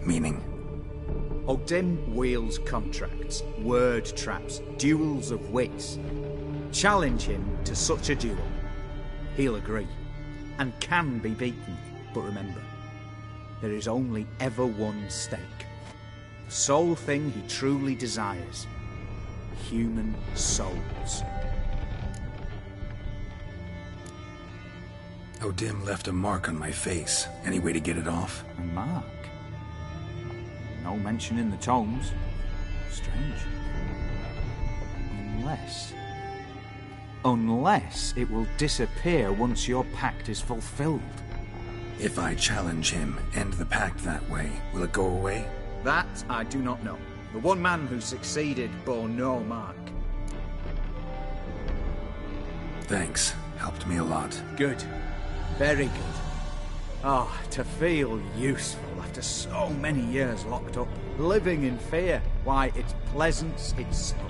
Meaning? O'Dim wields contracts, word traps, duels of wits. Challenge him to such a duel. He'll agree, and can be beaten. But remember, there is only ever one stake. The sole thing he truly desires. Human souls. O'Dim left a mark on my face. Any way to get it off? A mark? No mention in the tomes. Strange. Unless it will disappear once your pact is fulfilled. If I challenge him, end the pact that way, will it go away? That I do not know. The one man who succeeded bore no mark. Thanks. Helped me a lot. Good. Very good. Oh, to feel useful after so many years locked up, living in fear. Why, it's pleasance itself.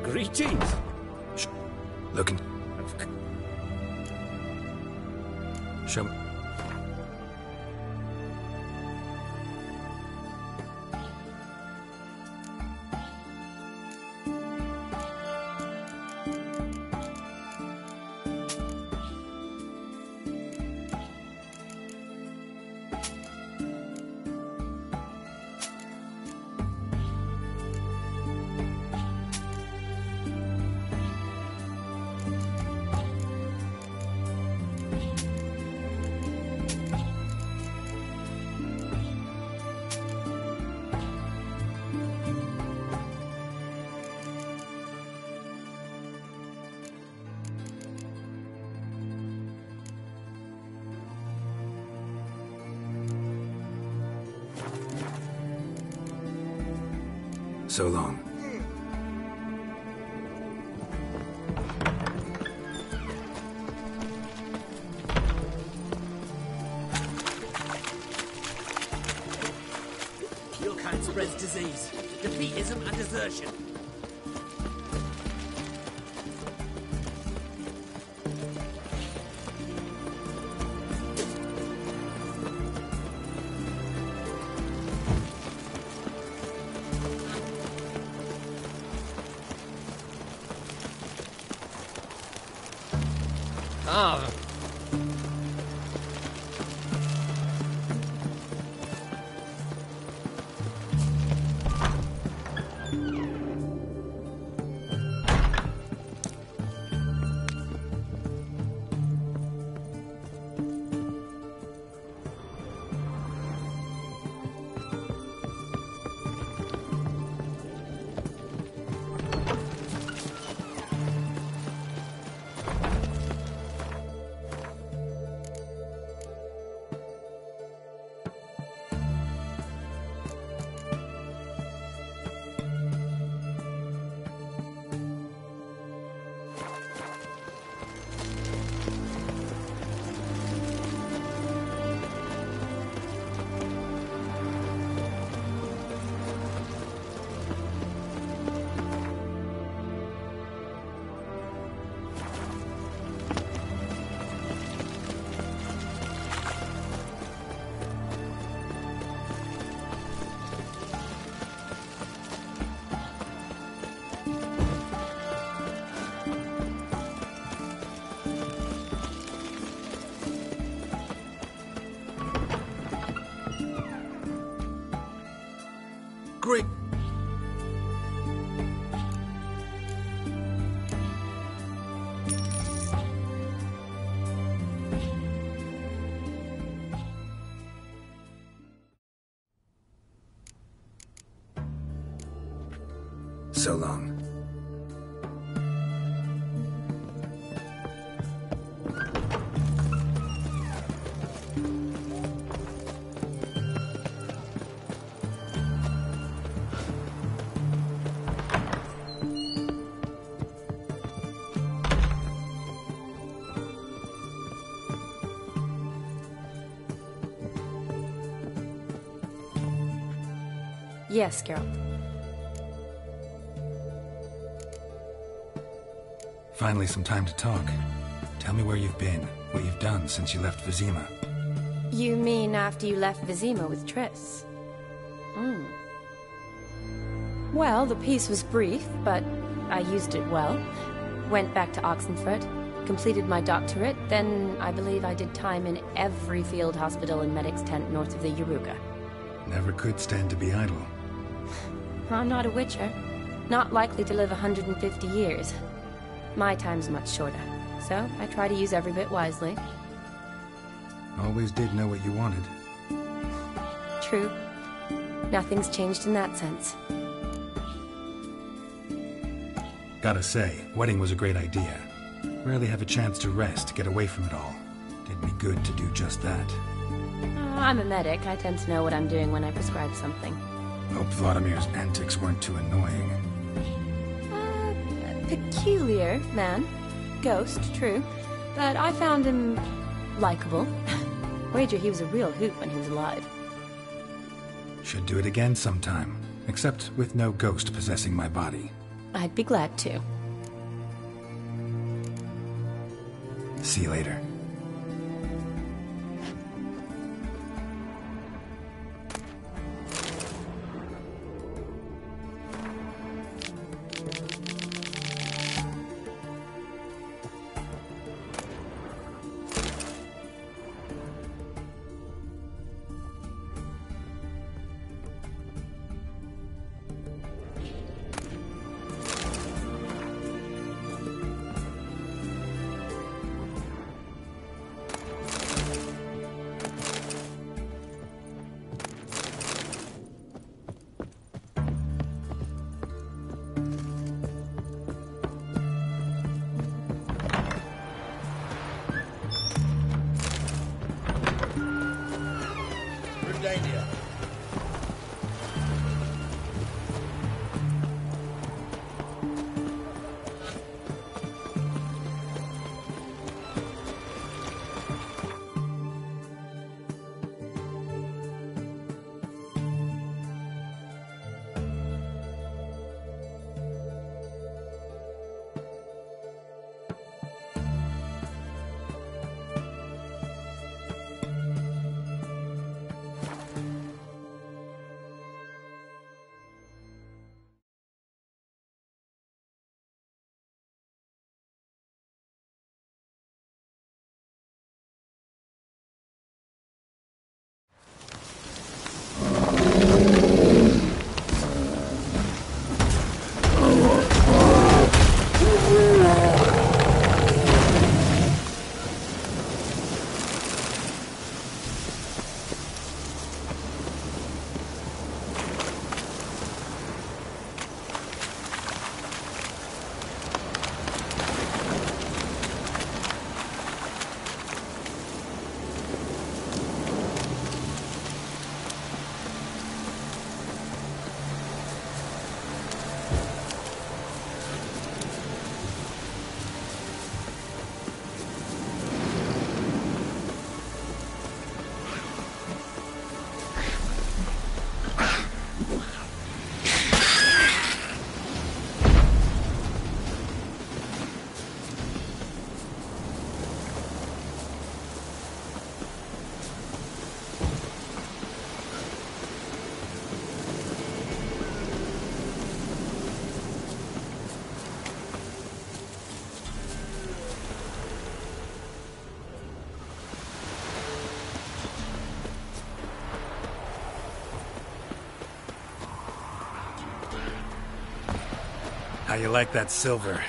Greetings. Looking. Show me. So long. Your kind spreads disease, defeatism and desertion. Ah. So long. Yes, Geralt. Finally some time to talk. Tell me where you've been, what you've done since you left Vizima. You mean after you left Vizima with Triss? Well, the peace was brief, but I used it well. Went back to Oxenford, completed my doctorate, then I believe I did time in every field hospital and medic's tent north of the Yaruga. Never could stand to be idle. I'm not a witcher. Not likely to live 150 years. My time's much shorter, so I try to use every bit wisely. Always did know what you wanted. True. Nothing's changed in that sense. Gotta say, wedding was a great idea. Rarely have a chance to rest, get away from it all. Did me good to do just that. I'm a medic. I tend to know what I'm doing when I prescribe something. Hope Vladimir's antics weren't too annoying. Peculiar man. Ghost, true. But I found him likable. Wager he was a real hoot when he was alive. Should do it again sometime. Except with no ghost possessing my body. I'd be glad to. See you later. How you like that silver?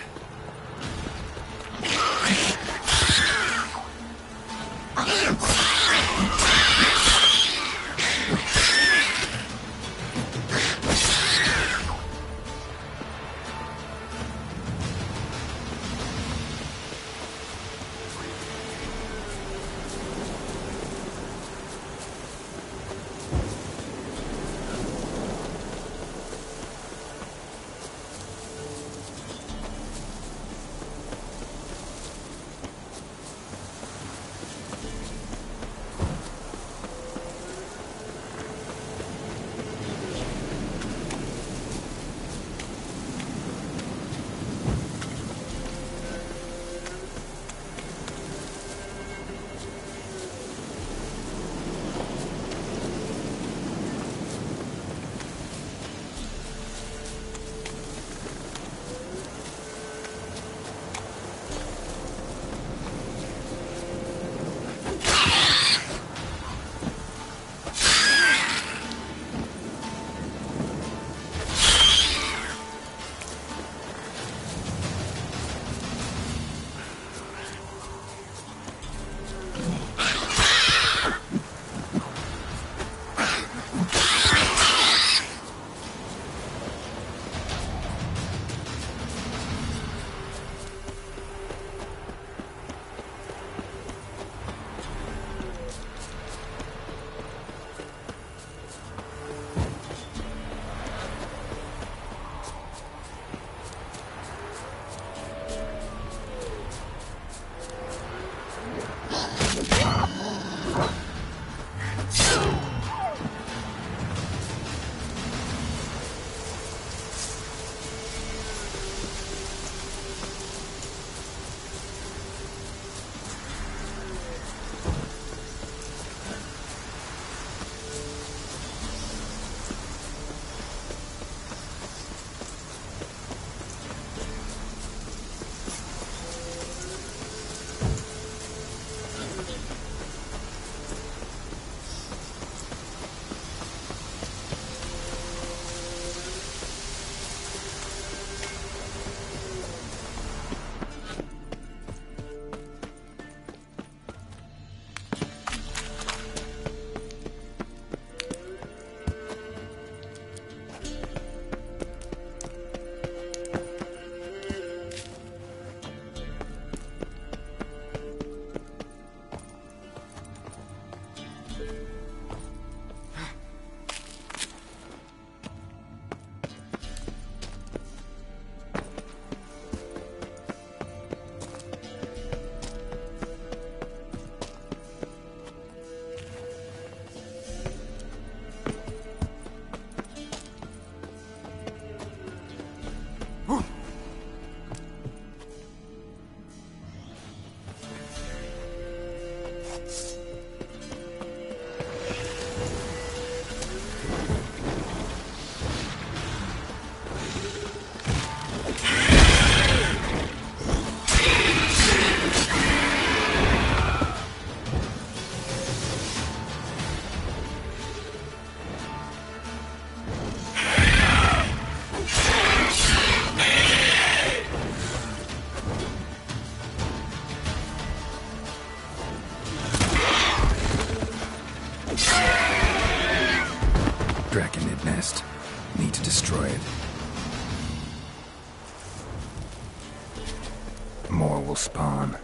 More will spawn.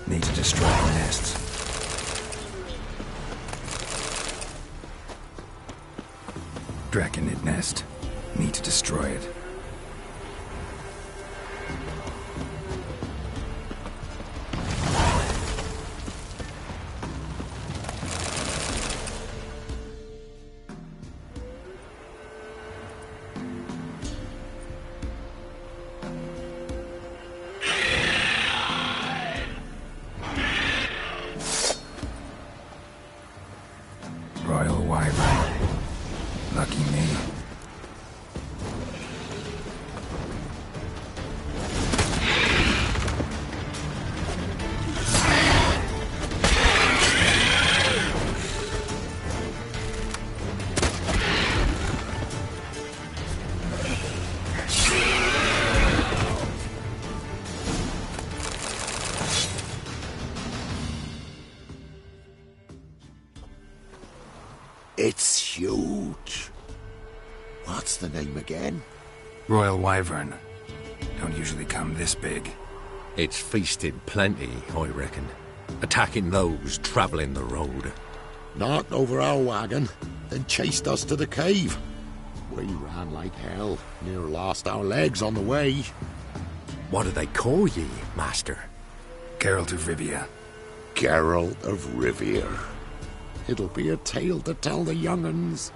Need to destroy the nests. Draconid nest. Need to destroy it. Royal Wyvern. Lucky me. It's huge. What's the name again? Royal Wyvern. Don't usually come this big. It's feasted plenty, I reckon. Attacking those travelling the road. Knocked over our wagon, then chased us to the cave. We ran like hell, near lost our legs on the way. What do they call ye, Master? Geralt of Rivia. Geralt of Rivia. It'll be a tale to tell the young'uns.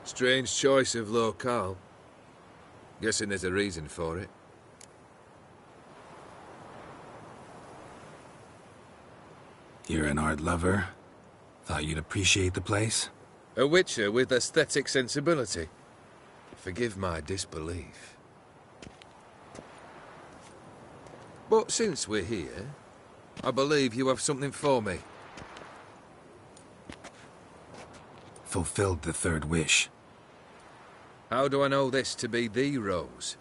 Strange choice of locale. Guessing there's a reason for it. You're an art lover? Thought you'd appreciate the place? A witcher with aesthetic sensibility. Forgive my disbelief. But since we're here, I believe you have something for me. Fulfilled the third wish. How do I know this to be the rose?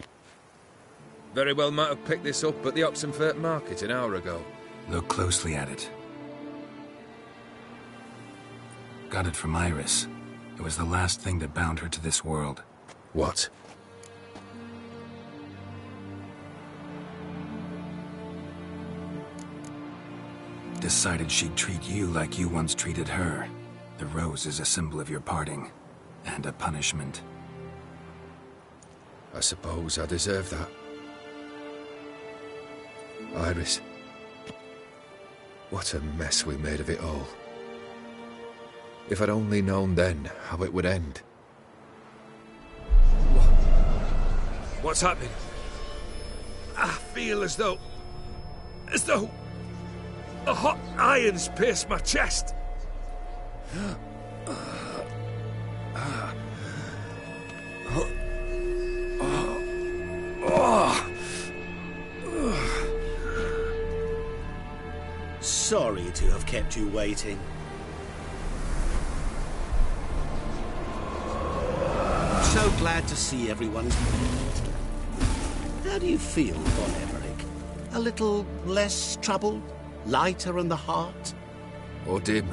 Very well might have picked this up at the Oxenfurt market an hour ago. Look closely at it. Got it from Iris. It was the last thing that bound her to this world. What? Decided she'd treat you like you once treated her. The rose is a symbol of your parting, and a punishment. I suppose I deserve that. Iris, What a mess we made of it all. If I'd only known then how it would end. What's happening? I feel as though a hot iron's pierced my chest. Sorry to have kept you waiting. So glad to see everyone's moved. How do you feel, Von Emmerich? A little less troubled? Lighter in the heart? Odim,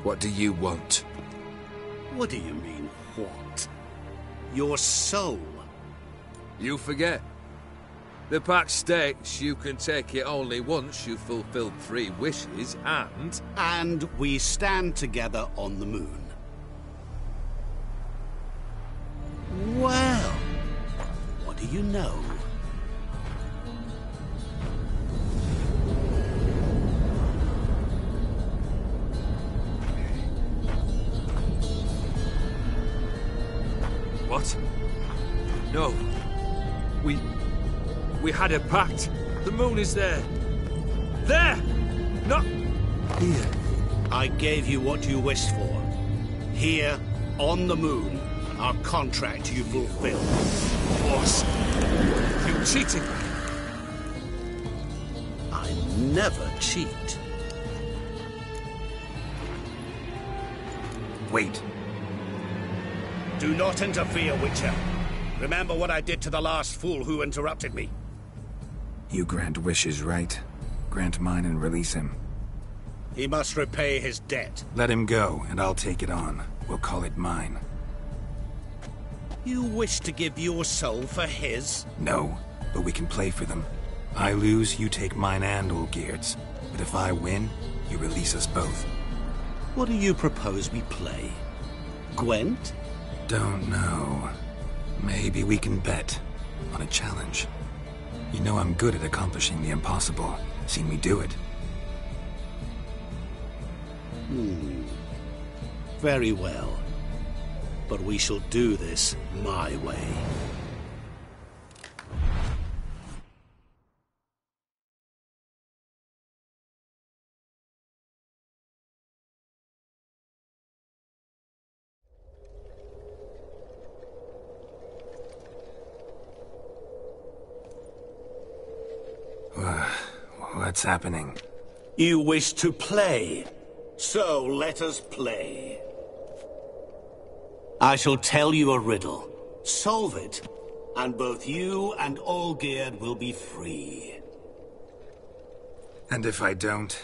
what do you want? What do you mean, what? Your soul. You forget. The pact states you can take it only once you've fulfilled 3 wishes, and... And we stand together on the moon. Well, what do you know? What? No. We had a pact. The moon is there. There! Not here. I gave you what you wished for. Here, on the moon, our contract you fulfilled. Boss, you cheated. I never cheat. Wait. Do not interfere, Witcher. Remember what I did to the last fool who interrupted me. You grant wishes, right? Grant mine and release him. He must repay his debt. Let him go, and I'll take it on. We'll call it mine. You wish to give your soul for his? No, but we can play for them. I lose, you take mine and Olgierd's. But if I win, you release us both. What do you propose we play? Gwent? Don't know. Maybe we can bet on a challenge. You know I'm good at accomplishing the impossible. Seen me do it. Very well. But we shall do this my way. What's happening? You wish to play, so let us play. I shall tell you a riddle. Solve it, and both you and Olgierd will be free. And if I don't?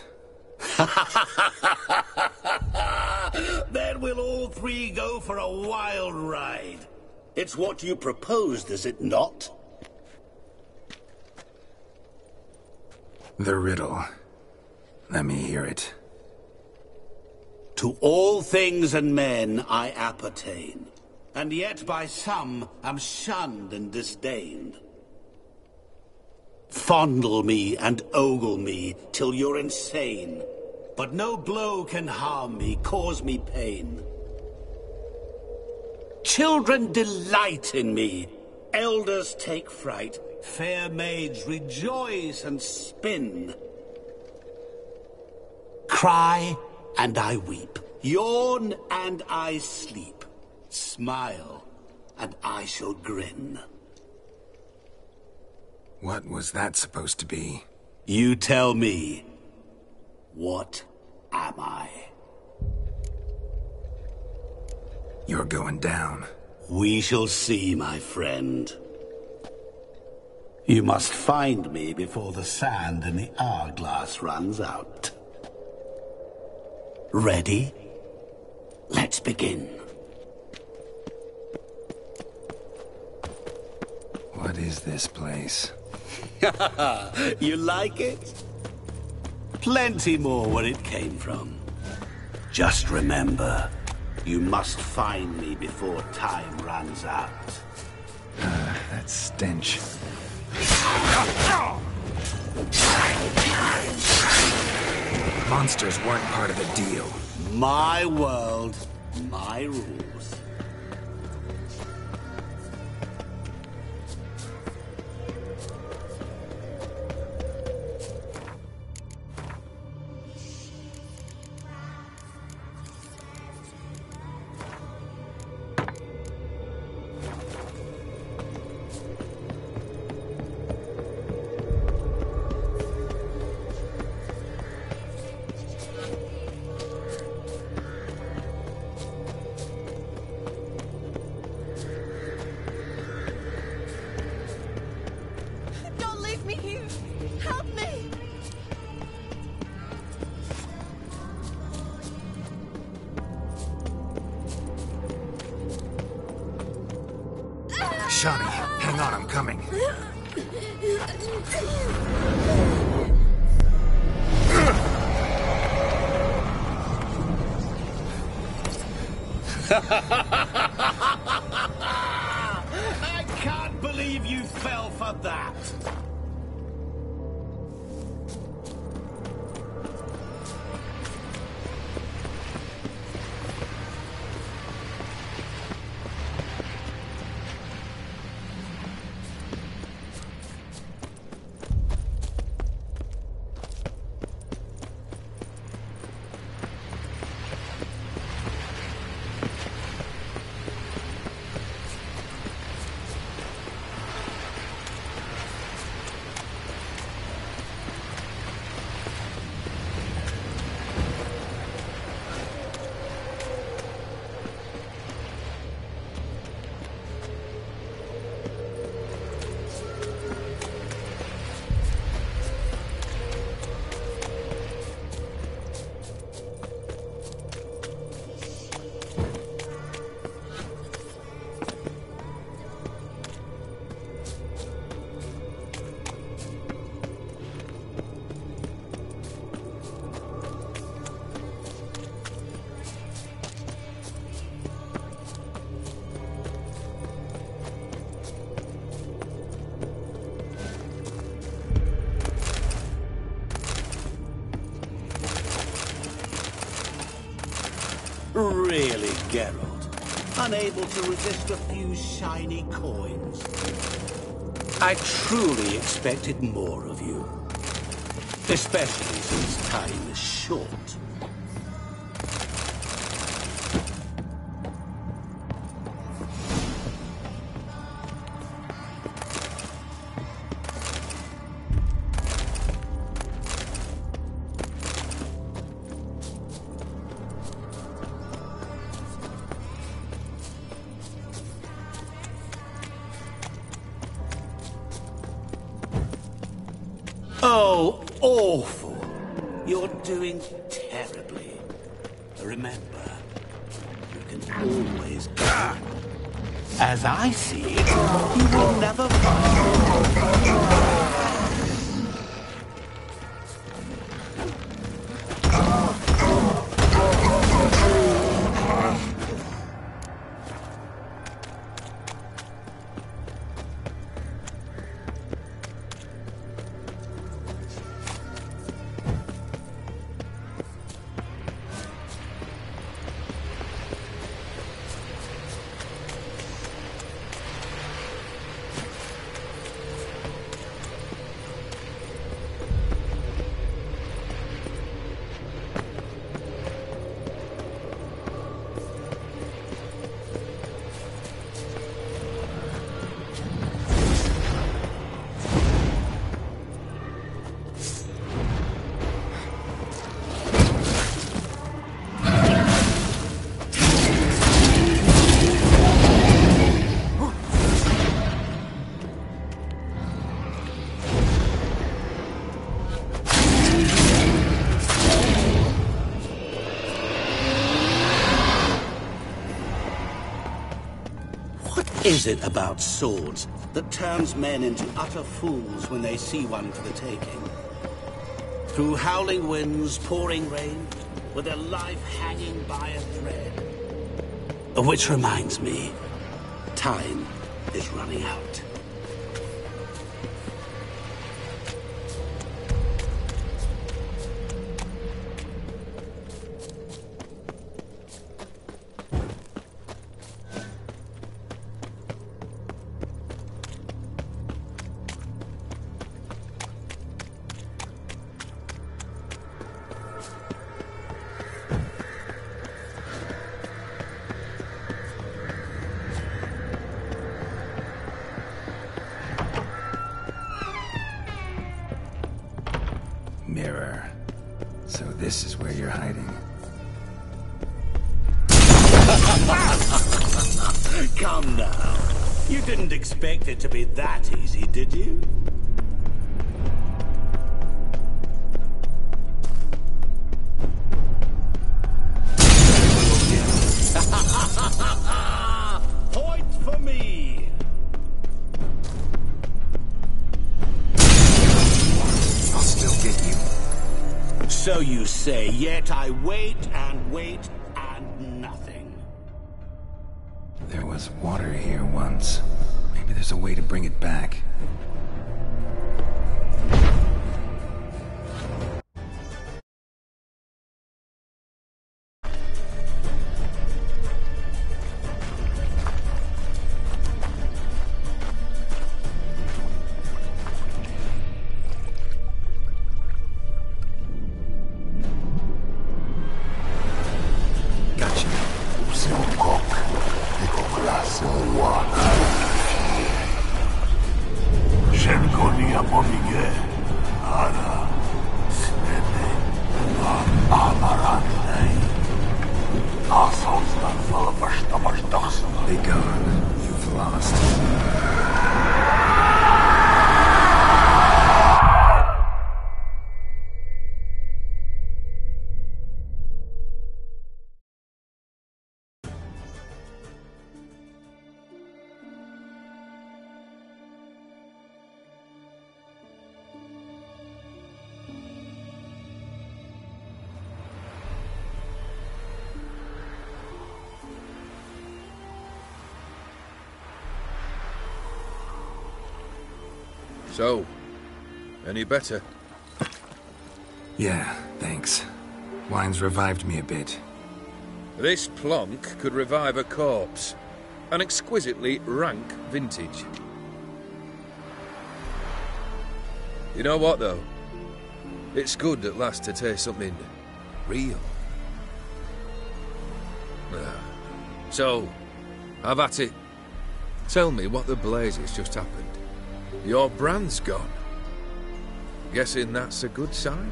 Then we'll all 3 go for a wild ride. It's what you proposed, is it not? The riddle. Let me hear it. To all things and men I appertain, and yet by some am shunned and disdained. Fondle me and ogle me till you're insane, but no blow can harm me, cause me pain. Children delight in me, elders take fright, fair maids rejoice and spin. Cry and I weep, yawn and I sleep, smile and I shall grin. What was that supposed to be? You tell me. What am I? You're going down. We shall see, my friend. You must find me before the sand in the hourglass runs out. Ready? Let's begin. What is this place? You like it? Plenty more where it came from. Just remember, you must find me before time runs out. That stench. Monsters weren't part of the deal. My world, my rules. Shawnee, hang on, I'm coming. I can't believe you fell for that. Really, Geralt? Unable to resist a few shiny coins? I truly expected more of you. Especially since time is short. Oh, awful. You're doing terribly. Remember, you can always... As I see it, you will never find... What is it about swords that turns men into utter fools when they see one for the taking? Through howling winds, pouring rain, with their life hanging by a thread. Which reminds me, time is running out. So this is where you're hiding. Come now. You didn't expect it to be that easy, did you? Point for me! I'll still get you. So you say, yet I wait and wait and nothing. There was water here once. Maybe there's a way to bring it back. Be gone. You've lost. So, any better? Yeah, thanks. Wine's revived me a bit. This plonk could revive a corpse. An exquisitely rank vintage. You know what, though? It's good at last to taste something real. So, have at it. Tell me what the blazes just happened. Your brand's gone. Guessing that's a good sign?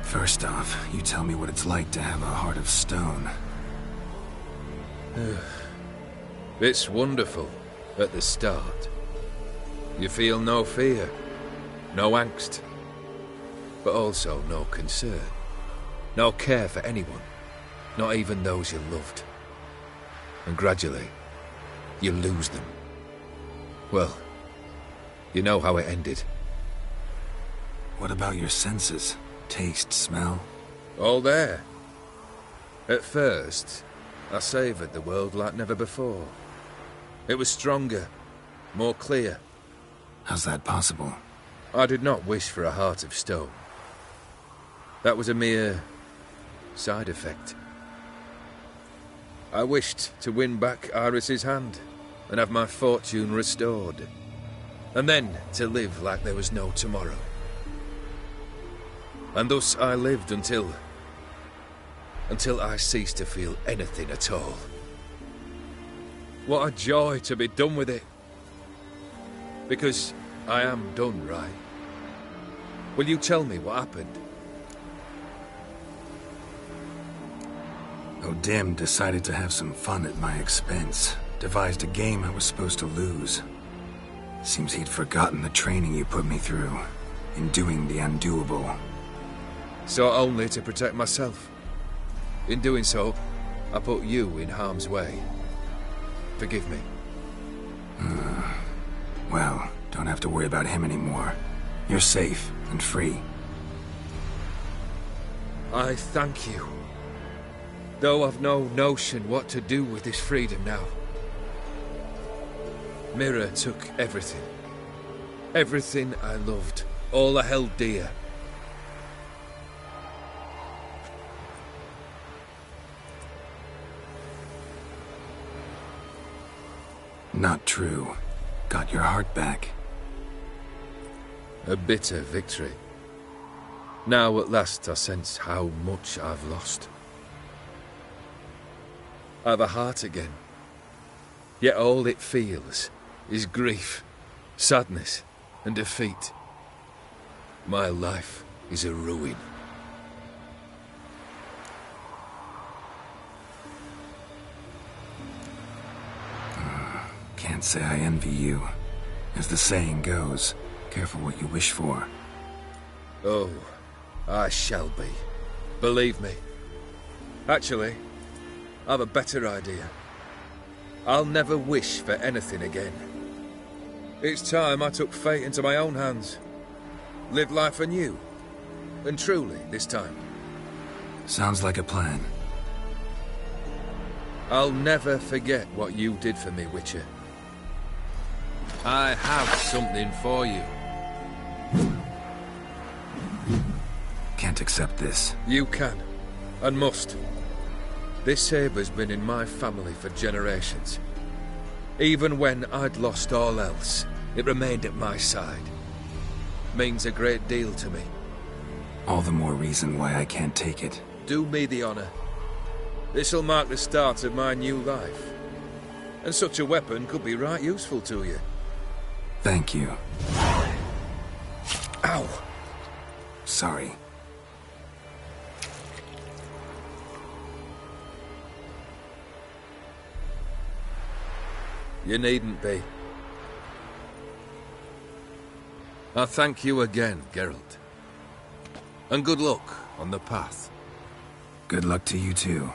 First off, you tell me what it's like to have a heart of stone. It's wonderful at the start. You feel no fear, no angst, but also no concern, no care for anyone, not even those you loved. And gradually, you lose them. Well, you know how it ended. What about your senses? Taste, smell? All there. At first, I savoured the world like never before. It was stronger, more clear. How's that possible? I did not wish for a heart of stone. That was a mere side effect. I wished to win back Iris's hand and have my fortune restored, and then to live like there was no tomorrow. And thus I lived until I ceased to feel anything at all. What a joy to be done with it. Because I am done, right? Will you tell me what happened? O'Dim decided to have some fun at my expense. Devised a game I was supposed to lose. Seems he'd forgotten the training you put me through in doing the undoable. So only to protect myself. In doing so, I put you in harm's way. Forgive me. Well, don't have to worry about him anymore. You're safe and free. I thank you. Though I've no notion what to do with this freedom now. Mirror took everything. Everything I loved. All I held dear. Not true. Got your heart back. A bitter victory. Now at last I sense how much I've lost. I've a heart again. Yet all it feels is grief, sadness, and defeat. My life is a ruin. Can't say I envy you. As the saying goes, careful what you wish for. Oh, I shall be. Believe me. Actually, I've a better idea. I'll never wish for anything again. It's time I took fate into my own hands. Lived life anew. And truly, this time. Sounds like a plan. I'll never forget what you did for me, Witcher. I have something for you. Can't accept this. You can, and must. This saber's been in my family for generations. Even when I'd lost all else, it remained at my side. Means a great deal to me. All the more reason why I can't take it. Do me the honor. This'll mark the start of my new life. And such a weapon could be right useful to you. Thank you. Ow! Sorry. You needn't be. I thank you again, Geralt. And good luck on the path. Good luck to you too.